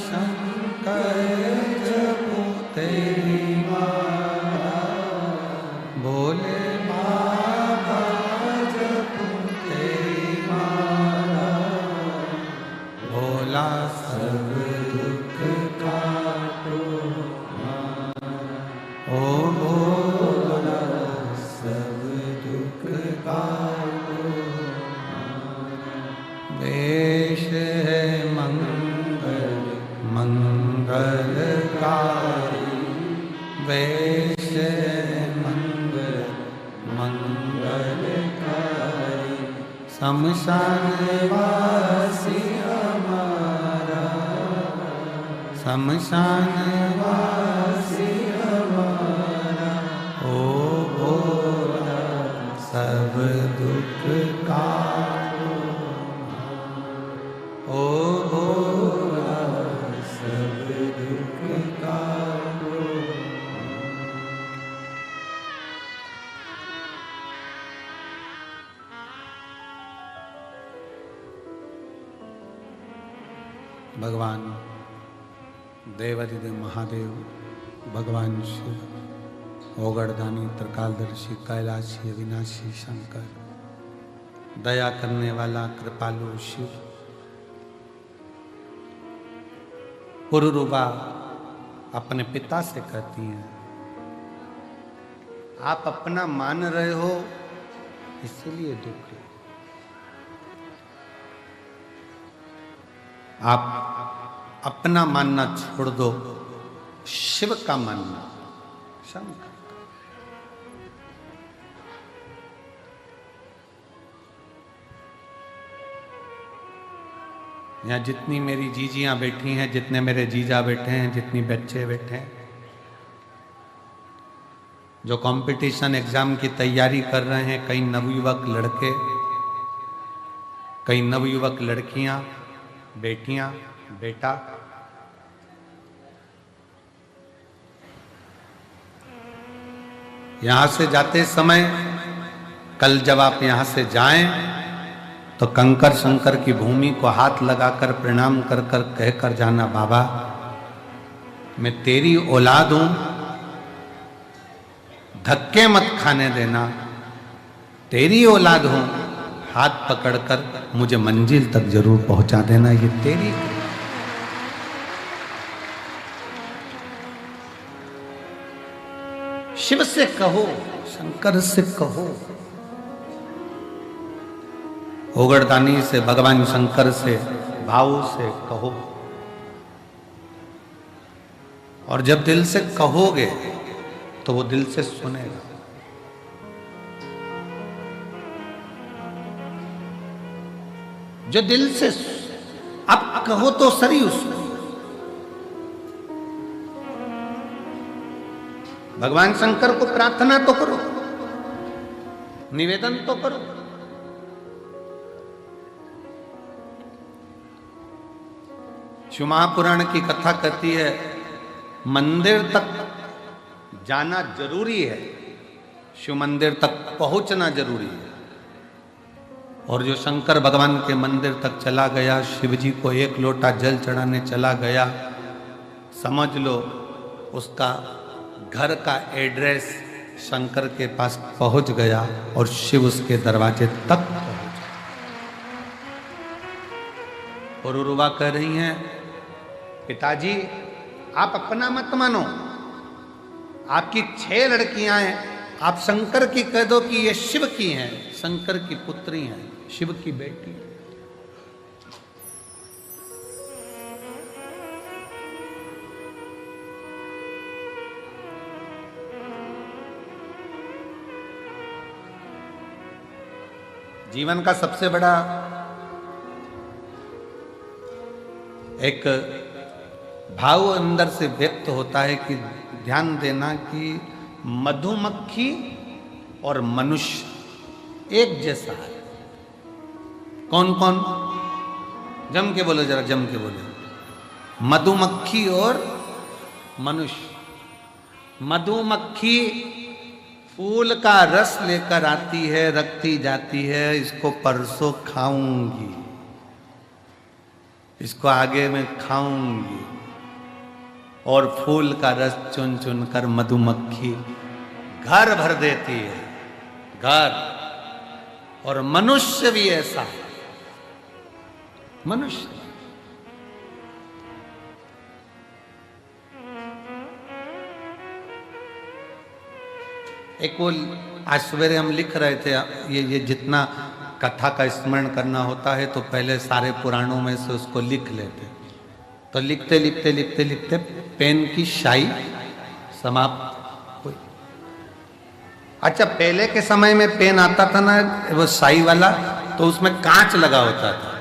शंकर जपो तेरी माला, भोले बाबा जपो तेरी माला। भोला सब दुख काटो हमारा, ओ भोला सब दुख काटो हमारा। वेश है मंगल मंगलकारी, वेश है मंगल मंगलकारी। शमशान वासी हमारा, शमशान वासी हमारा, ओ भोला भगवान देवाधिदेव महादेव, भगवान शिव, ओगड़दानी, त्रिकालदर्शी, कैलाशी, अविनाशी शंकर, दया करने वाला कृपालु शिव, पुरुरुबा अपने पिता से कहती हैं, आप अपना मान रहे हो इसलिए दुख है। आप अपना मानना छोड़ दो, शिव का मानना, शंकर। यहाँ जितनी मेरी जीजियां बैठी हैं, जितने मेरे जीजा बैठे हैं, जितनी बच्चे बैठे हैं, जो कंपटीशन एग्जाम की तैयारी कर रहे हैं, कई नवयुवक लड़के, कई नवयुवक लड़कियां, बेटियां, बेटा, यहां से जाते समय, कल जब आप यहां से जाएं तो कंकर शंकर की भूमि को हाथ लगाकर प्रणाम कर कर कहकर जाना, बाबा मैं तेरी औलाद हूं, धक्के मत खाने देना, तेरी औलाद हूं, हाथ पकड़कर मुझे मंजिल तक जरूर पहुंचा देना, ये तेरी। शिव से कहो, शंकर से कहो, ओगड़दानी से, भगवान शंकर से, भाव से कहो। और जब दिल से कहोगे तो वो दिल से सुनेगा। जो दिल से अब कहो तो सही उसको, भगवान शंकर को प्रार्थना तो करो, निवेदन तो करो। शिव महापुराण की कथा कहती है, मंदिर तक जाना जरूरी है, शिव मंदिर तक पहुंचना जरूरी है। और जो शंकर भगवान के मंदिर तक चला गया, शिव जी को एक लोटा जल चढ़ाने चला गया, समझ लो उसका घर का एड्रेस शंकर के पास पहुंच गया और शिव उसके दरवाजे तक पहुंच गया। और उर्वा कह रही हैं, पिताजी आप अपना मत मानो, आपकी 6 लड़कियां हैं, आप शंकर की कह दो कि ये शिव की हैं, शंकर की पुत्री हैं, शिव की बेटी। जीवन का सबसे बड़ा एक भाव अंदर से व्यक्त होता है कि ध्यान देना कि मधुमक्खी और मनुष्य एक जैसा है। कौन कौन? जम के बोलो, जरा जम के बोलो। मधुमक्खी और मनुष्य। मधुमक्खी फूल का रस लेकर आती है, रखती जाती है, इसको परसों खाऊंगी, इसको आगे में खाऊंगी, और फूल का रस चुन चुन कर मधुमक्खी घर भर देती है, घर। और मनुष्य भी ऐसा है, मनुष्य। एक वो आज सवेरे हम लिख रहे थे, ये जितना कथा का स्मरण करना होता है तो पहले सारे पुराणों में से उसको लिख लेते, तो लिखते लिखते लिखते लिखते पेन की स्याही समाप्त हुई। अच्छा, पहले के समय में पेन आता था ना वो स्याही वाला, तो उसमें कांच लगा होता था,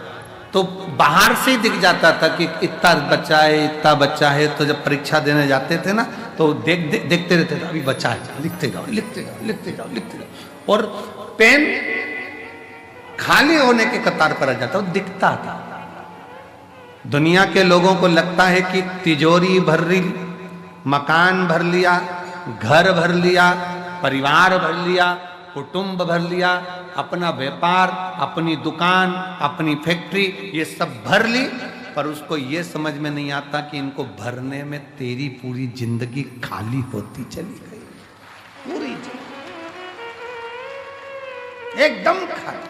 तो बाहर से ही दिख जाता था कि इतना बच्चा है, इतना बच्चा है। तो जब परीक्षा देने जाते थे ना तो देखते रहते थे, अभी बच्चा है, लिखते जाओ लिखते जाओ लिखते जाओ लिखते जाओ। और पेन खाली होने के कतार पर आ जाता, वो दिखता था। दुनिया के लोगों को लगता है कि तिजोरी भर ली, मकान भर लिया, घर भर लिया, परिवार भर लिया, कुटुंब भर लिया, अपना व्यापार, अपनी दुकान, अपनी फैक्ट्री, ये सब भर ली पर उसको ये समझ में नहीं आता कि इनको भरने में तेरी पूरी जिंदगी खाली होती चली गई, पूरी जिंदगी एकदम खाली।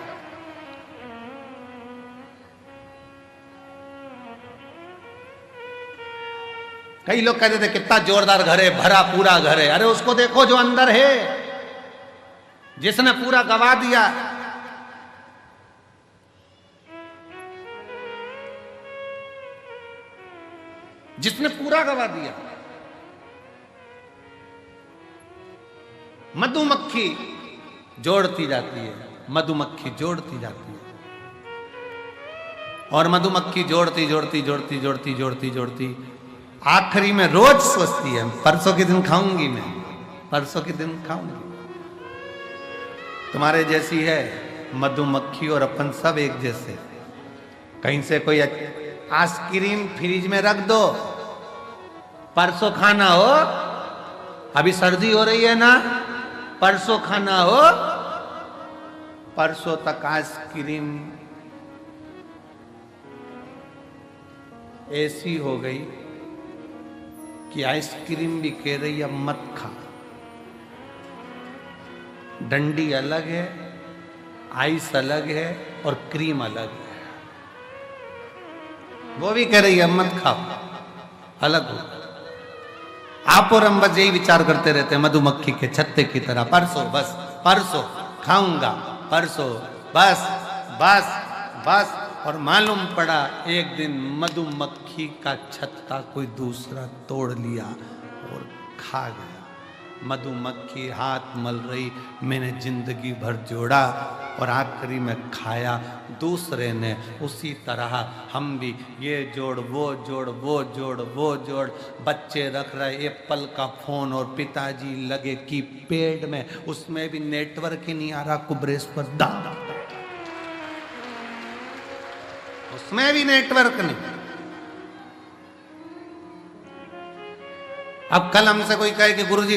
कई लोग कहते थे कितना जोरदार घर है, भरा पूरा घर है। अरे उसको देखो जो अंदर है, जिसने पूरा गवा दिया। जिसने पूरा गवा दिया। मधुमक्खी जोड़ती जाती है, मधुमक्खी जोड़ती जाती है, और मधुमक्खी जोड़ती जोड़ती जोड़ती जोड़ती जोड़ती जोड़ती आखिरी में रोज सोचती है परसों के दिन खाऊंगी, मैं परसों के दिन खाऊंगी। तुम्हारे जैसी है मधुमक्खी और अपन सब एक जैसे। कहीं से कोई आइसक्रीम फ्रिज में रख दो, परसों खाना हो, अभी सर्दी हो रही है ना, परसों खाना हो, परसों तक आइसक्रीम ऐसी हो गई कि आइसक्रीम भी कह रही अब मत खा। डंडी अलग है, आइस अलग है और क्रीम अलग है। वो भी कह रही है मत खाओ, अलग हो। आप और हम बस यही विचार करते रहते हैं मधुमक्खी के छत्ते की तरह, परसों बस, परसों खाऊंगा, परसों बस बस बस। और मालूम पड़ा एक दिन मधुमक्खी का छत्ता कोई दूसरा तोड़ लिया और खा गया। मधुमक्खी हाथ मल रही, मैंने जिंदगी भर जोड़ा और आखिरी में खाया दूसरे ने। उसी तरह हम भी ये जोड़ वो जोड़, वो जोड़ वो जोड़, बच्चे रख रहे एप्पल का फोन और पिताजी लगे की पेड़ में, उसमें भी नेटवर्क ही नहीं आ रहा, कुबरेश पर दाम, उसमें भी नेटवर्क नहीं। अब कल हमसे कोई कहे कि गुरुजी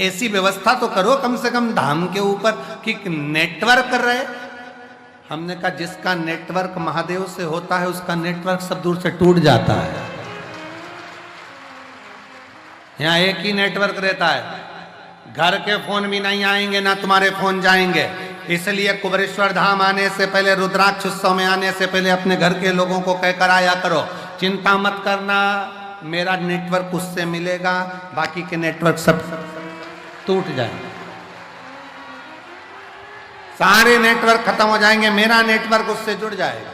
ऐसी व्यवस्था तो करो कम से कम धाम के ऊपर कि नेटवर्क कर रहे। हमने कहा जिसका नेटवर्क महादेव से होता है उसका नेटवर्क सब दूर से टूट जाता है। यहाँ एक ही नेटवर्क रहता है, घर के फोन भी नहीं आएंगे ना तुम्हारे फोन जाएंगे। इसलिए कुबरेश्वर धाम आने से पहले, रुद्राक्ष उत्सव में आने से पहले अपने घर के लोगों को कहकर आया करो, चिंता मत करना, मेरा नेटवर्क उससे मिलेगा, बाकी के नेटवर्क सब टूट जाएंगे, सारे नेटवर्क खत्म हो जाएंगे, मेरा नेटवर्क उससे जुड़ जाएगा।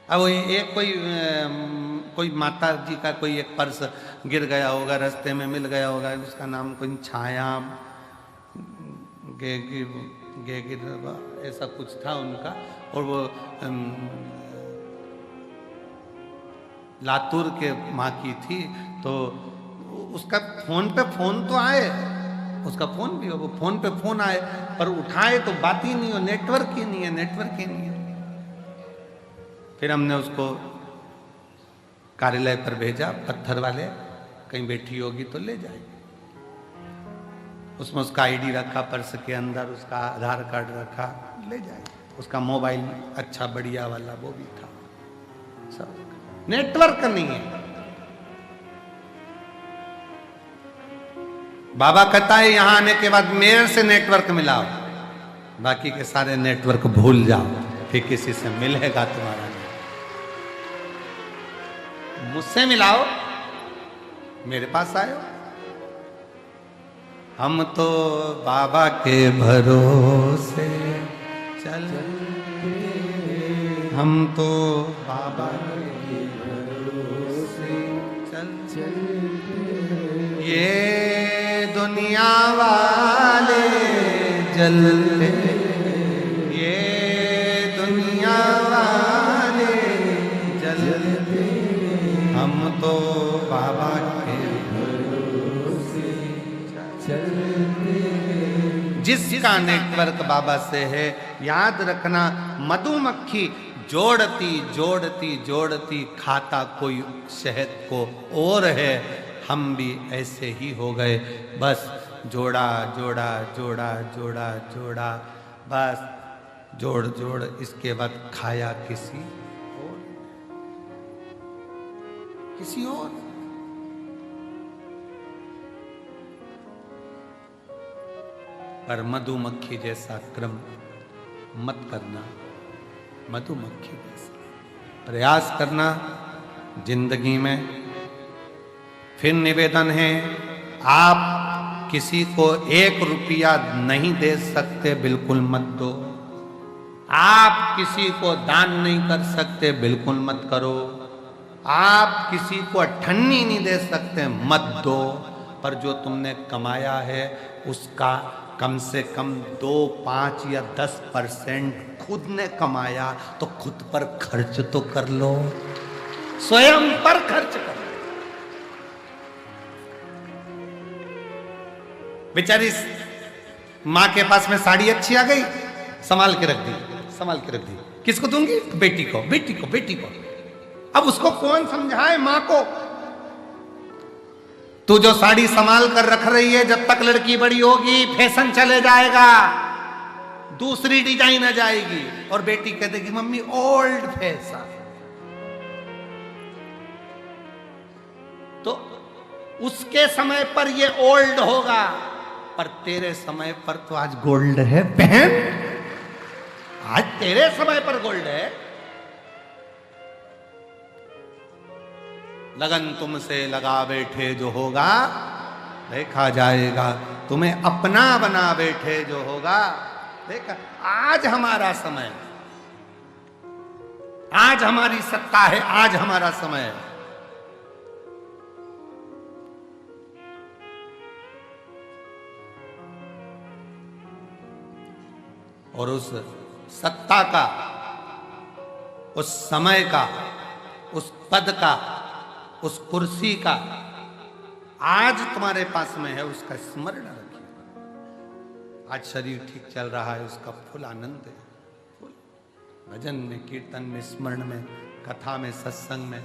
अब एक कोई माता जी का कोई एक पर्स गिर गया होगा, रास्ते में मिल गया होगा, उसका नाम कोई छाया ऐसा कुछ था उनका, और वो लातूर के माँ की थी। तो उसका फोन पे फोन तो आए, उसका फोन भी हो, वो फोन पे फोन आए पर उठाए तो बात ही नहीं हो, नेटवर्क ही नहीं है, नेटवर्क ही नहीं है। फिर हमने उसको कार्यालय पर भेजा, पत्थर वाले, कहीं बैठी होगी तो ले जाएगी। उसमें उसका आईडी रखा, पर्स के अंदर उसका आधार कार्ड रखा, ले जाएगी। उसका मोबाइल अच्छा बढ़िया वाला वो भी था, सब। नेटवर्क नहीं है। बाबा कहता है यहां आने के बाद मेरे से नेटवर्क मिलाओ, बाकी के सारे नेटवर्क भूल जाओ, फिर किसी से मिलेगा तुम्हारा नहीं। मुझसे मिलाओ, मेरे पास आयो। हम तो बाबा के भरोसे चलते, हम तो बाबा के भरोसे चलते, ये दुनिया वाले जलते, ये दुनिया वाले जलते, हम तो बाबा के भरोसे चलते। जिसका नेटवर्क बाबा से है, याद रखना, मधुमक्खी जोड़ती जोड़ती जोड़ती खाता कोई शहद को और है। हम भी ऐसे ही हो गए, बस जोड़ा जोड़ा जोड़ा जोड़ा जोड़ा, बस जोड़ जोड़ इसके बाद खाया किसी और पर मधुमक्खी जैसा क्रम मत करना। मधुमक्खी जैसा प्रयास करना जिंदगी में। फिर निवेदन है, आप किसी को 1 रुपया नहीं दे सकते, बिल्कुल मत दो। आप किसी को दान नहीं कर सकते, बिल्कुल मत करो। आप किसी को अठन्नी नहीं दे सकते, मत दो। पर जो तुमने कमाया है उसका कम से कम 2, 5 या 10% खुद ने कमाया तो खुद पर खर्च तो कर लो, स्वयं पर खर्च कर लो। बेचारी मां के पास में साड़ी अच्छी आ गई, संभाल के रख दी, संभाल के रख दी। किसको दूंगी? बेटी को, बेटी को, बेटी को। अब उसको कौन समझाए मां को? तू जो साड़ी संभाल कर रख रही है, जब तक लड़की बड़ी होगी फैशन चले जाएगा, दूसरी डिजाइन आ जाएगी और बेटी कह देगी मम्मी ओल्ड फैशन। तो उसके समय पर ये ओल्ड होगा, पर तेरे समय पर तो आज गोल्ड है बहन, आज तेरे समय पर गोल्ड है। लगन तुमसे लगा बैठे जो होगा देखा जाएगा, तुम्हें अपना बना बैठे जो होगा देखा। आज हमारा समय, आज हमारी सत्ता है, आज हमारा समय है। और उस सत्ता का, उस समय का, उस पद का, उस कुर्सी का आज तुम्हारे पास में है, उसका स्मरण रखिए। आज शरीर ठीक चल रहा है, उसका फुल आनंद है, फुल भजन में, कीर्तन में, स्मरण में, कथा में, सत्संग में।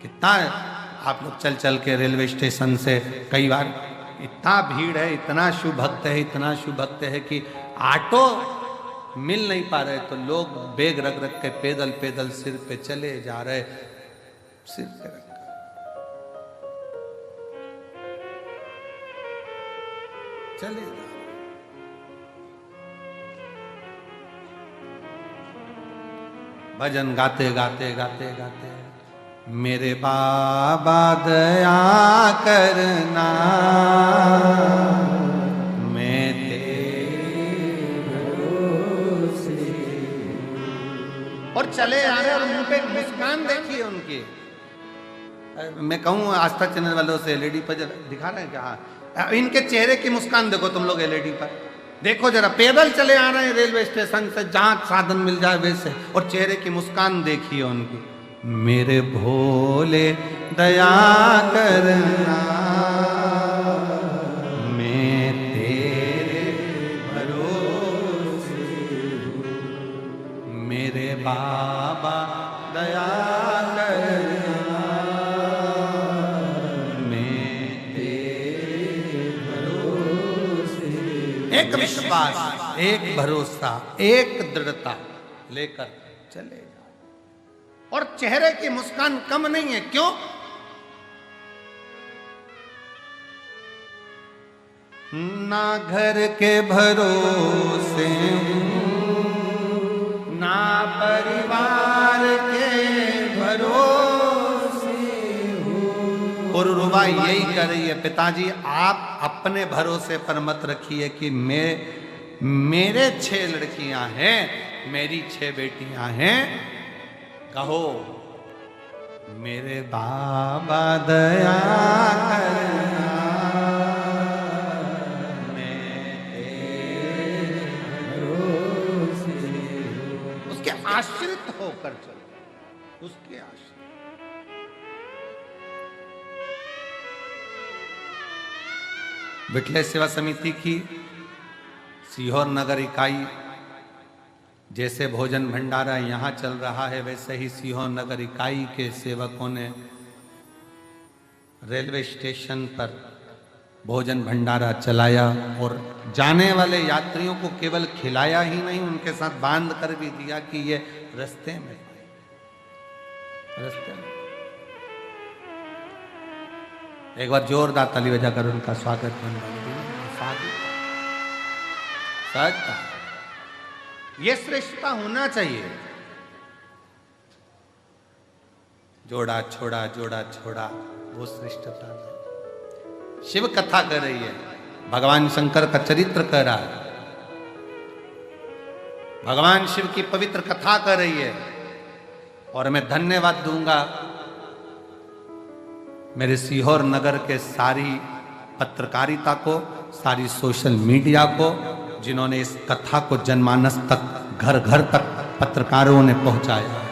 कितना आप लोग चल चल के रेलवे स्टेशन से कई बार, इतना भीड़ है, इतना शिव भक्त है, इतना शिव भक्त है कि ऑटो मिल नहीं पा रहे, तो लोग बैग रख रख के पैदल पैदल सिर पे चले जा रहे, सिर पे रख चले जा। भजन गाते गाते गाते गाते, मेरे बाबा दया करना, मैं तेरे भरोसे। और चले आ रहे और मुंह पे मुस्कान देखिए उनकी। मैं कहूँ आस्था चैनल वालों से एलईडी पर दिखा रहे हैं क्या? इनके चेहरे की मुस्कान देखो तुम लोग एलईडी पर, देखो जरा। पैदल चले आ रहे हैं रेलवे स्टेशन से, जहां साधन मिल जाए वैसे, और चेहरे की मुस्कान देखिए उनकी। मेरे भोले दया करना, मैं तेरे भरोसे हूँ। मेरे बाबा दया करना, एक विश्वास, एक भरोसा, एक दृढ़ता लेकर चले जाओ। और चेहरे की मुस्कान कम नहीं है, क्यों? ना घर के भरोसे ना परिवार के भरोसे हो। और रुबा यही कर रही है, पिताजी आप अपने भरोसे पर मत रखिए कि मेरे 6 लड़कियां हैं, मेरी 6 बेटियां हैं। कहो मेरे बाबा दया करना, मैं तेरे भरोसे हूं। उसके आश्रित होकर चलो, उसके आश्रित। विठले सेवा समिति की सीहोर नगर इकाई, जैसे भोजन भंडारा यहाँ चल रहा है, वैसे ही सीहोर नगर इकाई के सेवकों ने रेलवे स्टेशन पर भोजन भंडारा चलाया और जाने वाले यात्रियों को केवल खिलाया ही नहीं, उनके साथ बांध कर भी दिया कि ये रास्ते में एक बार जोरदार ताली बजाकर उनका स्वागत सहजता, ये श्रेष्ठता होना चाहिए। जोड़ा छोड़ा जोड़ा छोड़ा, वो श्रेष्ठता नहीं। शिव कथा कर रही है, भगवान शंकर का चरित्र कह रहा है, भगवान शिव की पवित्र कथा कर रही है। और मैं धन्यवाद दूंगा मेरे सीहोर नगर के सारी पत्रकारिता को, सारी सोशल मीडिया को, जिन्होंने इस कथा को जनमानस तक, घर घर तक पत्रकारों ने पहुंचाया।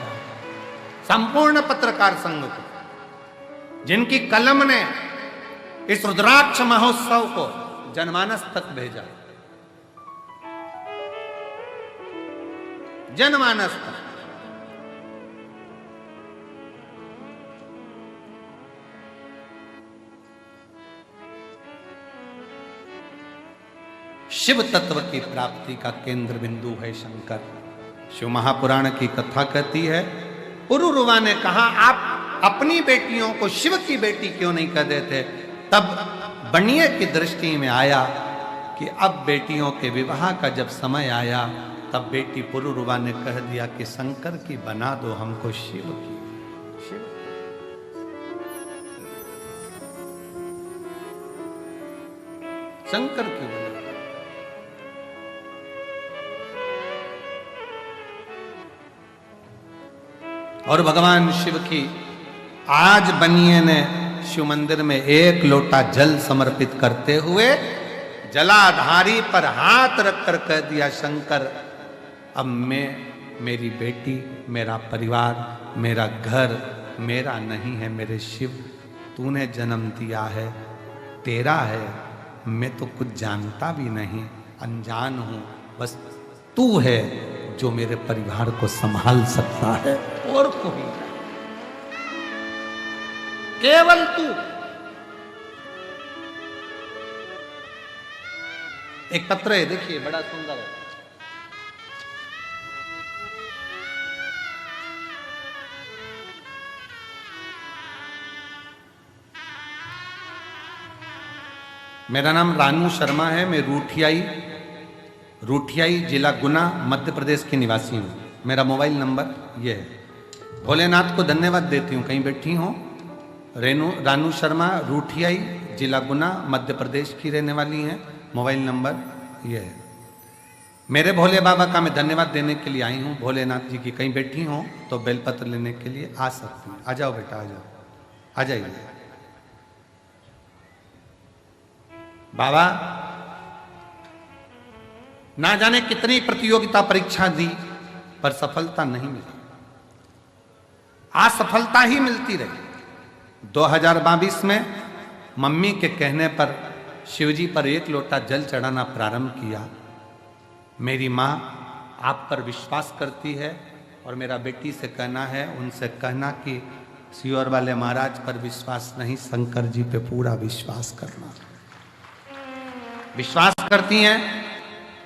संपूर्ण पत्रकार संघ को, जिनकी कलम ने इस रुद्राक्ष महोत्सव को जनमानस तक भेजा, जनमानस तक। शिव तत्व की प्राप्ति का केंद्र बिंदु है शंकर। शिव महापुराण की कथा कहती है, पुरुरुवा ने कहा आप अपनी बेटियों को शिव की बेटी क्यों नहीं कह देते? तब बनिए की दृष्टि में आया कि अब बेटियों के विवाह का जब समय आया, तब बेटी पुरुरुवा ने कह दिया कि शंकर की बना दो हमको शिव की। शिव शंकर की बना दो। और भगवान शिव की आज बनिए ने शिव मंदिर में एक लोटा जल समर्पित करते हुए जलाधारी पर हाथ रखकर कह दिया, शंकर अब मैं, मेरी बेटी, मेरा परिवार, मेरा घर मेरा नहीं है, मेरे शिव तूने जन्म दिया है, तेरा है, मैं तो कुछ जानता भी नहीं, अनजान हूं, बस तू है जो मेरे परिवार को संभाल सकता है, और कोई नहीं, केवल तू। एक पत्र है, देखिए बड़ा सुंदर है। मेरा नाम रानू शर्मा है, मैं रूठियाई जिला गुना मध्य प्रदेश की निवासी हूँ। मेरा मोबाइल नंबर ये है। भोलेनाथ को धन्यवाद देती हूँ, कहीं बैठी हूँ। रानू शर्मा, रूठियाई जिला गुना मध्य प्रदेश की रहने वाली हैं। मोबाइल नंबर ये है। मेरे भोले बाबा का मैं धन्यवाद देने के लिए आई हूँ। भोलेनाथ जी की कहीं बैठी हूँ तो बेलपत्र लेने के लिए आ सकती हैं। आ जाओ बेटा, आ जाओ, आ जाइए। बाबा ना जाने कितनी प्रतियोगिता परीक्षा दी पर सफलता नहीं मिली, असफलता ही मिलती रही। 2022 में मम्मी के कहने पर शिवजी पर एक लोटा जल चढ़ाना प्रारंभ किया। मेरी माँ आप पर विश्वास करती है और मेरा बेटी से कहना है, उनसे कहना कि सीहोर वाले महाराज पर विश्वास नहीं, शंकर जी पे पूरा विश्वास करना। विश्वास करती हैं।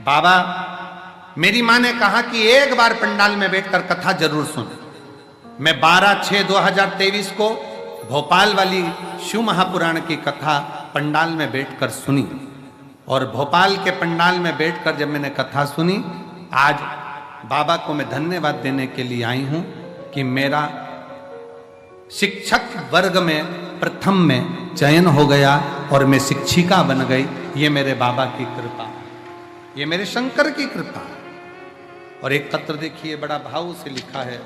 बाबा, मेरी माँ ने कहा कि एक बार पंडाल में बैठकर कथा जरूर सुन। मैं 12/6/2023 को भोपाल वाली शिव महापुराण की कथा पंडाल में बैठकर सुनी, और भोपाल के पंडाल में बैठकर जब मैंने कथा सुनी, आज बाबा को मैं धन्यवाद देने के लिए आई हूं कि मेरा शिक्षक वर्ग में प्रथम में चयन हो गया और मैं शिक्षिका बन गई। ये मेरे बाबा की कृपा, ये मेरे शंकर की कृपा। और एक पत्र देखिए, बड़ा भाव से लिखा है।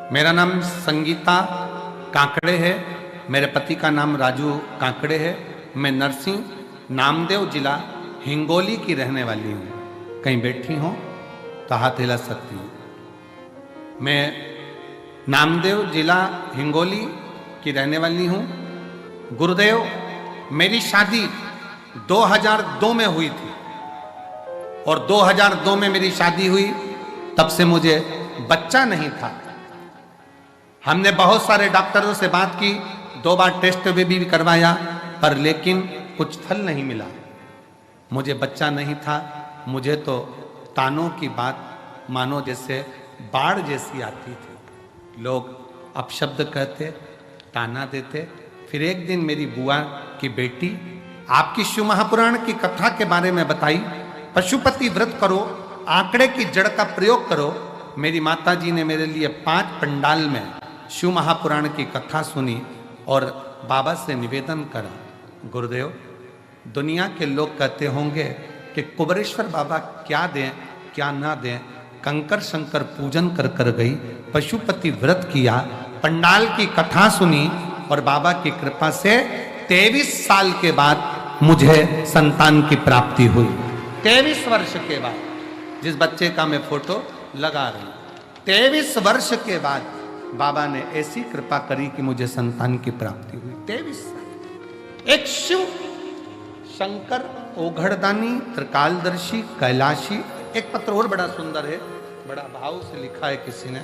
मेरा नाम संगीता काकड़े है, मेरे पति का नाम राजू काकड़े है। मैं नरसिंह नामदेव जिला हिंगोली की रहने वाली हूँ। कहीं बैठी हूँ तो हाथ हिला सकती हूँ। मैं नामदेव जिला हिंगोली की रहने वाली हूँ। गुरुदेव, मेरी शादी 2002 में हुई थी और 2002 में मेरी शादी हुई, तब से मुझे बच्चा नहीं था। हमने बहुत सारे डॉक्टरों से बात की, 2 बार टेस्ट भी करवाया, पर लेकिन कुछ फल नहीं मिला। मुझे बच्चा नहीं था, मुझे तो तानों की बात मानो जैसे बाढ़ जैसी आती थी। लोग अपशब्द कहते, ताना देते। फिर एक दिन मेरी बुआ की बेटी आपकी शिव महापुराण की कथा के बारे में बताई, पशुपति व्रत करो, आंकड़े की जड़ का प्रयोग करो। मेरी माता जी ने मेरे लिए 5 पंडाल में शिव महापुराण की कथा सुनी और बाबा से निवेदन करा, गुरुदेव दुनिया के लोग कहते होंगे कि कुबरेश्वर बाबा क्या दें क्या ना दें, कंकर शंकर पूजन कर कर गई, पशुपति व्रत किया, पंडाल की कथा सुनी और बाबा की कृपा से 23 साल के बाद मुझे संतान की प्राप्ति हुई। 23 वर्ष के बाद, जिस बच्चे का मैं फोटो लगा रही हूं, 23 वर्ष के बाद बाबा ने ऐसी कृपा करी कि मुझे संतान की प्राप्ति हुई। 23 साल। एक शिव शंकर ओघड़दानी त्रिकालदर्शी कैलाशी। एक पत्र और बड़ा सुंदर है, बड़ा भाव से लिखा है किसी ने।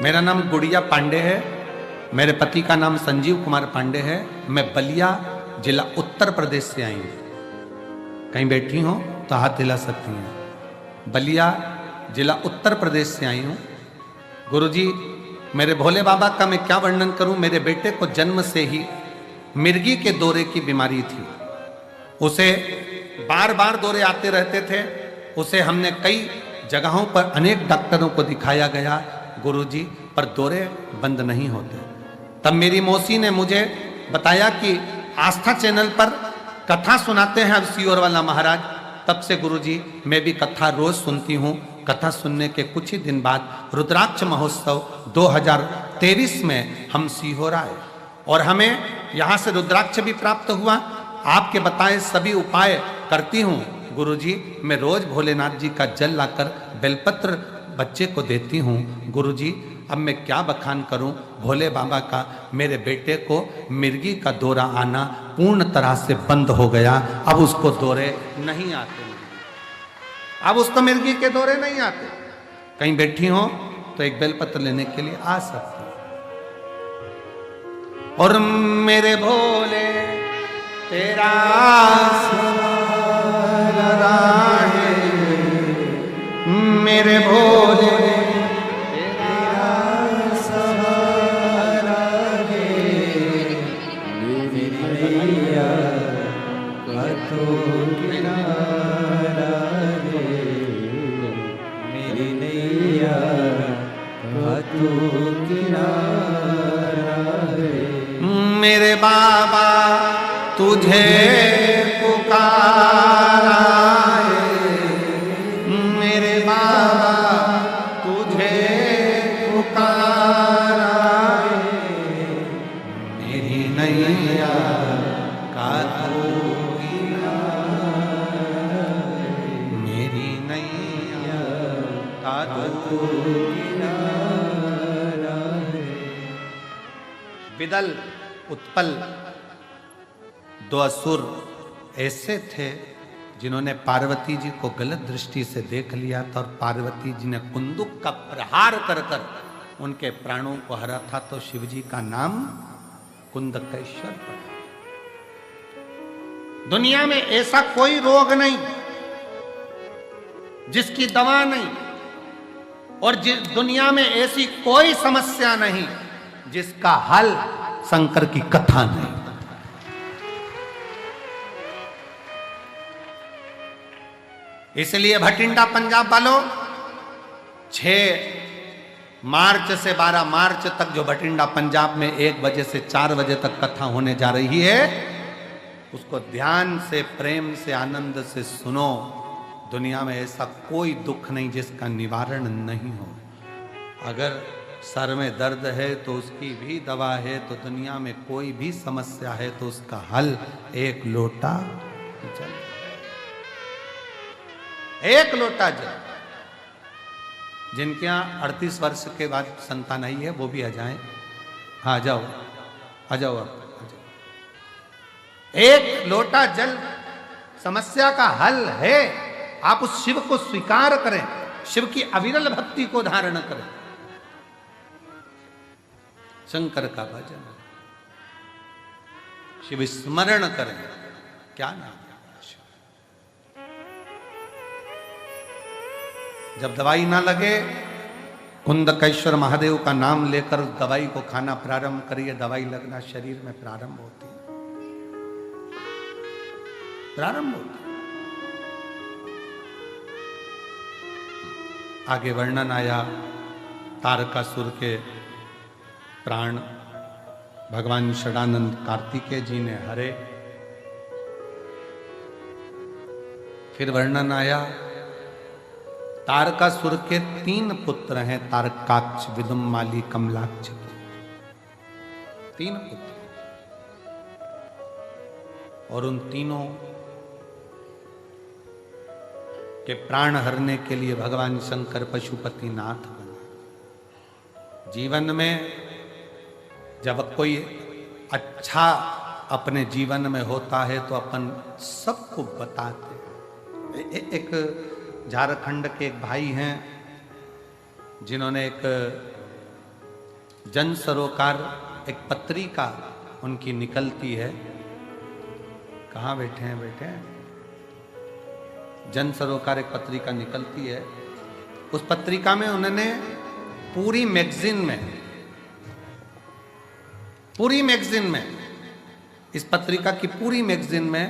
मेरा नाम गुड़िया पांडे है, मेरे पति का नाम संजीव कुमार पांडे है। मैं बलिया जिला उत्तर प्रदेश से आई हूं। कहीं बैठी हो तो हाथ हिला सकती हैं। बलिया जिला उत्तर प्रदेश से आई हूं। गुरुजी, मेरे भोले बाबा का मैं क्या वर्णन करूं। मेरे बेटे को जन्म से ही मिर्गी के दौरे की बीमारी थी। उसे बार बार दौरे आते रहते थे। उसे हमने कई जगहों पर अनेक डॉक्टरों को दिखाया गया गुरुजी, पर दौरे बंद नहीं होते। तब मेरी मौसी ने मुझे बताया कि आस्था चैनल पर कथा सुनाते हैं अब सियोर वाला महाराज। तब से गुरुजी मैं भी कथा रोज सुनती हूँ। कथा सुनने के कुछ ही दिन बाद रुद्राक्ष महोत्सव 2023 में हम सीहोर आए और हमें यहाँ से रुद्राक्ष भी प्राप्त हुआ। आपके बताए सभी उपाय करती हूँ गुरुजी। मैं रोज भोलेनाथ जी का जल लाकर बेलपत्र बच्चे को देती हूँ गुरुजी। अब मैं क्या बखान करूं भोले बाबा का। मेरे बेटे को मिर्गी का दौरा आना पूर्ण तरह से बंद हो गया। अब उसको दौरे नहीं आते, अब उसको मिर्गी के दौरे नहीं आते। कहीं बैठी हो तो एक बेलपत्र लेने के लिए आ सकते। और मेरे भोले तेरा सहारा है, मेरे भोले मेरे बाबा तुझे पुकारा है, मेरे बाबा तुझे पुकारा है, मेरी नैया का तू किनारा है, मेरी नैया का तू किनारा है। विदल उत्पल 2 असुर ऐसे थे जिन्होंने पार्वती जी को गलत दृष्टि से देख लिया था और पार्वती जी ने कुंदुक का प्रहार कर कर उनके प्राणों को हरा था। तो शिव जी का नाम कुंदकेश्वर पड़ा। दुनिया में ऐसा कोई रोग नहीं जिसकी दवा नहीं, और दुनिया में ऐसी कोई समस्या नहीं जिसका हल शंकर की कथा नहीं। इसलिए भटिंडा पंजाब वालों 6 मार्च से 12 मार्च तक जो भटिंडा पंजाब में 1 बजे से 4 बजे तक कथा होने जा रही है, उसको ध्यान से, प्रेम से, आनंद से सुनो। दुनिया में ऐसा कोई दुख नहीं जिसका निवारण नहीं हो। अगर सर में दर्द है तो उसकी भी दवा है। तो दुनिया में कोई भी समस्या है तो उसका हल 1 लोटा जल, 1 लोटा जल। जिनके यहाँ 38 वर्ष के बाद संतान आई है वो भी आ जाएं। हाँ, आ जाओ, आ जाओ, आप आ जाओ। 1 लोटा जल समस्या का हल है। आप उस शिव को स्वीकार करें, शिव की अविरल भक्ति को धारण करें, शंकर का भजन, शिव स्मरण करें। क्या नाम है शिव? जब दवाई ना लगे, कुंदकेश्वर महादेव का नाम लेकर उस दवाई को खाना प्रारंभ करिए। दवाई लगना शरीर में प्रारंभ होती है, प्रारंभ होती है। आगे वर्णन आया तारकासुर के प्राण भगवान षडानंद कार्तिकेय जी ने हरे। फिर वर्णन आया तारकासुर के 3 पुत्र हैं, तारकाक्ष, विदुम्माली, कमलाक्ष। 3 पुत्र, और उन तीनों के प्राण हरने के लिए भगवान शंकर पशुपति नाथ बने। जीवन में जब कोई अच्छा अपने जीवन में होता है तो अपन सबको बताते। एक झारखंड के एक भाई हैं जिन्होंने एक जन सरोकार, एक पत्रिका उनकी निकलती है। कहाँ बैठे हैं? बैठे हैं। जन सरोकार एक पत्रिका निकलती है। उस पत्रिका में उन्होंने पूरी मैगजीन में इस पत्रिका की पूरी मैगजीन में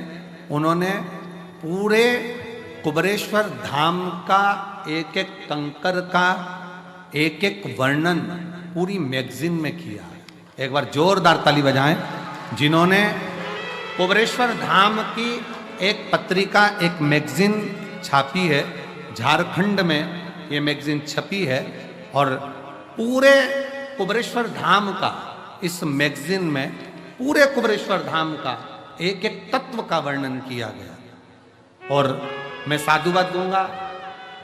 उन्होंने पूरे कुबरेश्वर धाम का एक एक कंकर का एक एक वर्णन पूरी मैगजीन में किया है। एक बार जोरदार ताली बजाएं जिन्होंने कुबरेश्वर धाम की एक पत्रिका, एक मैगजीन छापी है। झारखंड में ये मैगजीन छपी है और पूरे कुबरेश्वर धाम का, इस मैगजीन में पूरे कुबरेश्वर धाम का एक एक तत्व का वर्णन किया गया। और मैं साधुवाद दूंगा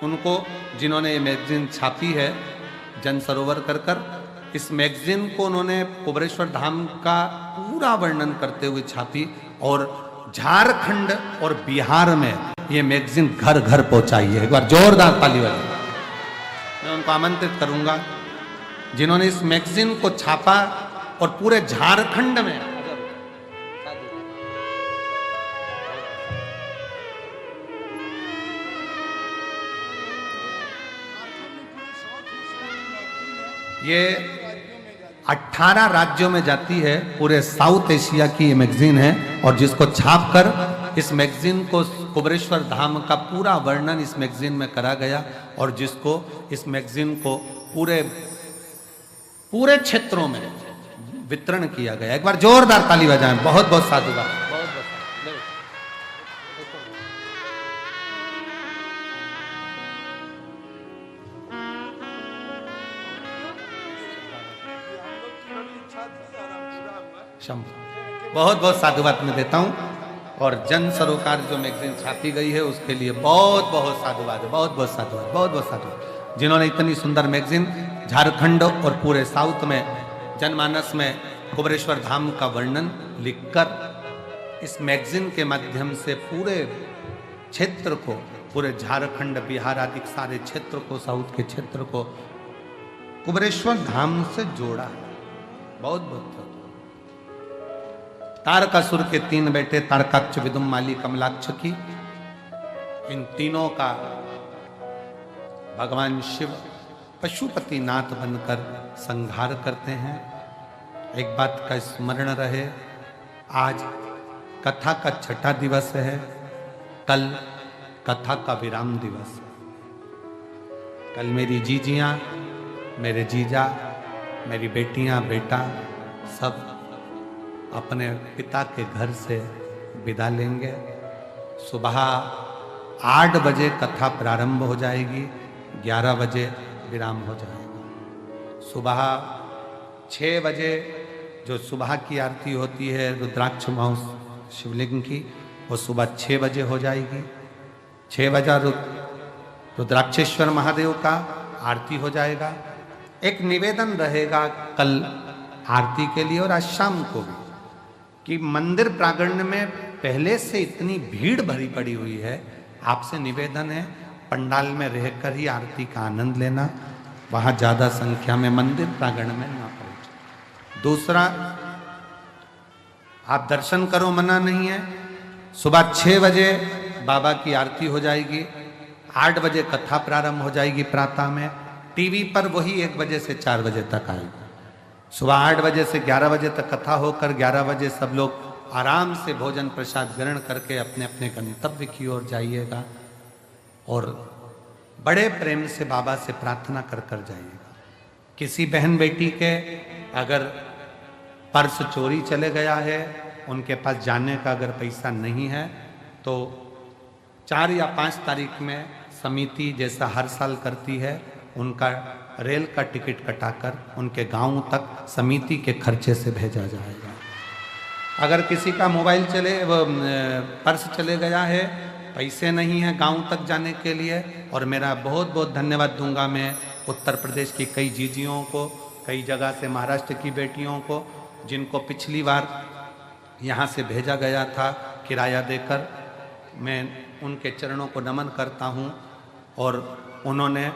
उनको जिन्होंने ये मैगजीन छापी है, जन सरोवर कर। इस मैगजीन को उन्होंने कुबरेश्वर धाम का पूरा वर्णन करते हुए छापी और झारखंड और बिहार में ये मैगजीन घर घर पहुंचाई है। एक बार जोरदार ताली बजाएं। मैं उनको आमंत्रित करूंगा जिन्होंने इस मैगजीन को छापा और पूरे झारखंड में ये 18 राज्यों में जाती है। पूरे साउथ एशिया की ये मैगजीन है और जिसको छापकर इस मैगजीन को, कुबरेश्वर धाम का पूरा वर्णन इस मैगजीन में करा गया और जिसको इस मैगजीन को पूरे क्षेत्रों में वितरण किया गया। एक बार जोरदार ताली बजाएं। बहुत बहुत साधुवाद। बहुत बहुत साधुवाद मैं देता हूं और जन सरोकार जो मैगजीन छापी गई है उसके लिए बहुत बहुत साधुवाद है। बहुत बहुत साधुवाद, बहुत बहुत साधुवाद जिन्होंने इतनी सुंदर मैगजीन झारखंड और पूरे साउथ में जनमानस में कुबरेश्वर धाम का वर्णन लिखकर इस मैगजीन के माध्यम से पूरे क्षेत्र को, पूरे झारखंड, बिहार आदि सारे क्षेत्र को, साउथ के क्षेत्र को कुबरेश्वर धाम से जोड़ा। बहुत बहुत तारकासुर के 3 बेटे तारकाक्ष, विदुम्माली, कमलाक्ष की, इन तीनों का भगवान शिव पशुपति नाथ बनकर संहार करते हैं। एक बात का स्मरण रहे, आज कथा का 6ठा दिवस है, कल कथा का विराम दिवस है। कल मेरी जीजियां, मेरे जीजा, मेरी बेटियां, बेटा सब अपने पिता के घर से विदा लेंगे। सुबह 8 बजे कथा प्रारंभ हो जाएगी, 11 बजे विराम हो जाएगा। सुबह 6 बजे जो सुबह की आरती होती है रुद्राक्ष महोत्सव शिवलिंग की, वो सुबह 6 बजे हो जाएगी। 6 बजे रुद्राक्षेश्वर महादेव का आरती हो जाएगा। एक निवेदन रहेगा कल आरती के लिए और आज शाम को भी कि मंदिर प्रांगण में पहले से इतनी भीड़ भरी पड़ी हुई है। आपसे निवेदन है पंडाल में रहकर ही आरती का आनंद लेना, वहां ज्यादा संख्या में मंदिर प्रांगण में ना पहुंचे। दूसरा, आप दर्शन करो, मना नहीं है। सुबह 6 बजे बाबा की आरती हो जाएगी, 8 बजे कथा प्रारंभ हो जाएगी प्रातः में। टीवी पर वही 1 बजे से 4 बजे तक आएगी। सुबह 8 बजे से 11 बजे तक कथा होकर 11 बजे सब लोग आराम से भोजन प्रसाद ग्रहण करके अपने अपने गंतव्य की ओर जाइएगा और बड़े प्रेम से बाबा से प्रार्थना कर कर जाइएगा। किसी बहन बेटी के अगर पर्स चोरी चले गया है, उनके पास जाने का अगर पैसा नहीं है, तो 4 या 5 तारीख में समिति जैसा हर साल करती है, उनका रेल का टिकट कटाकर उनके गांव तक समिति के खर्चे से भेजा जाएगा। अगर किसी का मोबाइल पर्स चले गया है, पैसे नहीं है गांव तक जाने के लिए, और मेरा बहुत बहुत धन्यवाद दूंगा मैं उत्तर प्रदेश की कई जीजियों को, कई जगह से महाराष्ट्र की बेटियों को, जिनको पिछली बार यहाँ से भेजा गया था किराया देकर। मैं उनके चरणों को नमन करता हूँ और उन्होंने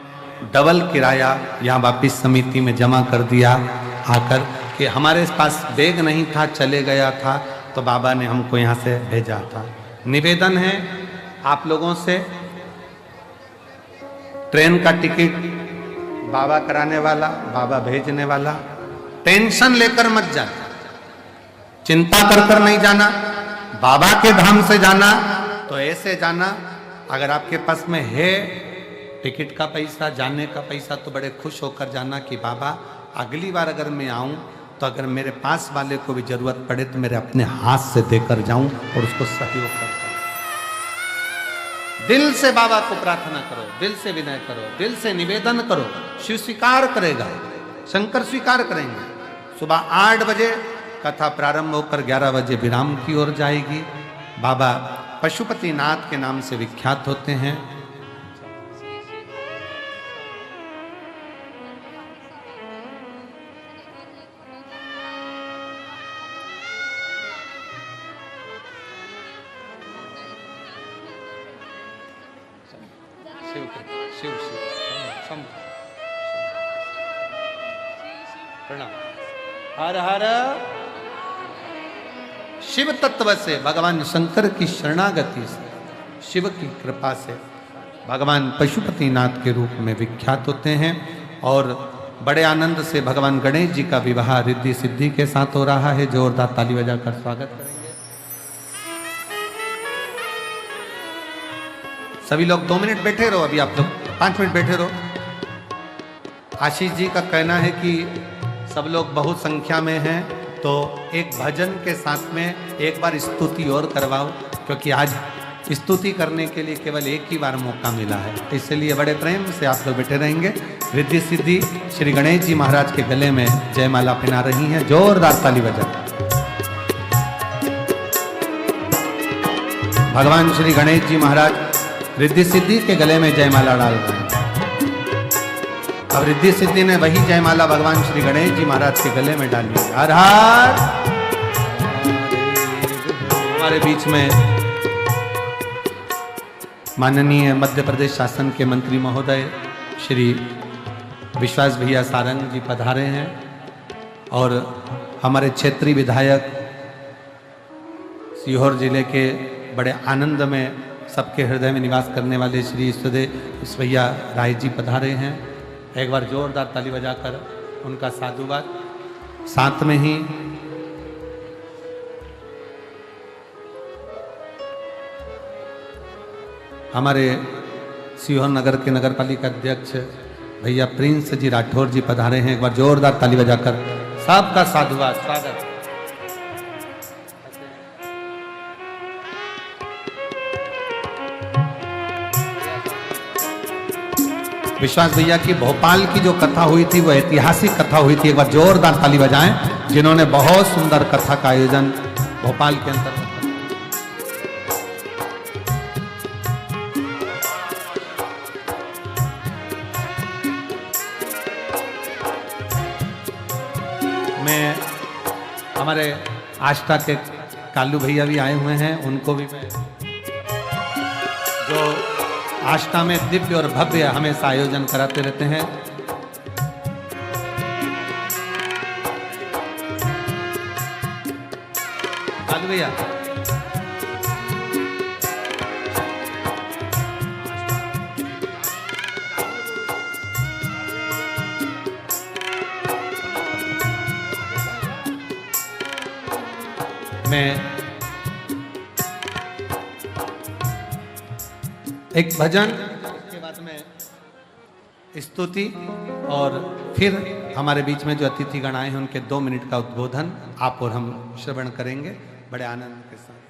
डबल किराया यहाँ वापिस समिति में जमा कर दिया आकर कि हमारे पास बैग नहीं था, चले गया था, तो बाबा ने हमको यहाँ से भेजा था। निवेदन है आप लोगों से, ट्रेन का टिकट बाबा कराने वाला, बाबा भेजने वाला, टेंशन लेकर मत जाना, चिंता कर कर नहीं जाना। बाबा के धाम से जाना तो ऐसे जाना, अगर आपके पास में है टिकट का पैसा, जाने का पैसा, तो बड़े खुश होकर जाना कि बाबा अगली बार अगर मैं आऊं तो अगर मेरे पास वाले को भी जरूरत पड़े तो मेरे अपने हाथ से देकर जाऊं और उसको सहयोग करता। दिल से बाबा को प्रार्थना करो, दिल से विनय करो, दिल से निवेदन करो, शिव स्वीकार करेगा, शंकर स्वीकार करेंगे। सुबह 8 बजे कथा प्रारंभ होकर 11 बजे विराम की ओर जाएगी। बाबा पशुपतिनाथ के नाम से विख्यात होते हैं। प्रणाम। हर हर शिव तत्व से, भगवान शंकर की शरणागति से, शिव की कृपा से भगवान पशुपतिनाथ के रूप में विख्यात होते हैं। और बड़े आनंद से भगवान गणेश जी का विवाह रिद्धि सिद्धि के साथ हो रहा है। जोरदार ताली बजाकर स्वागत करेंगे। सभी लोग 2 मिनट बैठे रहो, अभी आप लोग 5 मिनट बैठे रहो। आशीष जी का कहना है कि सब लोग बहुत संख्या में हैं, तो एक भजन के साथ में एक बार स्तुति और करवाओ, क्योंकि आज स्तुति करने के लिए केवल एक ही बार मौका मिला है, इसलिए बड़े प्रेम से आप लोग बैठे रहेंगे। रिद्धि सिद्धि श्री गणेश जी महाराज के गले में जयमाला पहना रही हैं। जोरदार ताली बजा। भगवान श्री गणेश जी महाराज रिद्धि सिद्धि के गले में जयमाला डाल रहे हैं। अब रिद्धि सिद्धि ने वही जयमाला भगवान श्री गणेश जी महाराज के गले में डाली। हर हर। हमारे बीच में माननीय मध्य प्रदेश शासन के मंत्री महोदय श्री विश्वास भैया सारंग जी पधारे हैं, और हमारे क्षेत्रीय विधायक सीहोर जिले के बड़े आनंद में सबके हृदय में निवास करने वाले श्री ईश्वैया राय जी पधारे हैं। एक बार जोरदार ताली बजाकर उनका साधुवाद। साथ में ही हमारे सीहोर नगर के नगर पालिका अध्यक्ष भैया प्रिंस जी राठौर जी पधारे हैं। एक बार जोरदार ताली बजाकर सबका साधुवाद स्वागत। विश्वास भैया की भोपाल की जो कथा हुई थी वो ऐतिहासिक कथा हुई थी। एक बार जोरदार ताली बजाएं, जिन्होंने बहुत सुंदर कथा का आयोजन भोपाल के अंदर। मैं हमारे आस्था के कालू भैया भी आए हुए हैं, उनको भी मैं, जो आष्टा में दिव्य और भव्य हमेशा आयोजन कराते रहते हैं। कालू भैया मैं एक भजन के बाद में स्तुति और फिर हमारे बीच में जो अतिथि गण आए हैं उनके 2 मिनट का उद्बोधन आप और हम श्रवण करेंगे बड़े आनंद के साथ।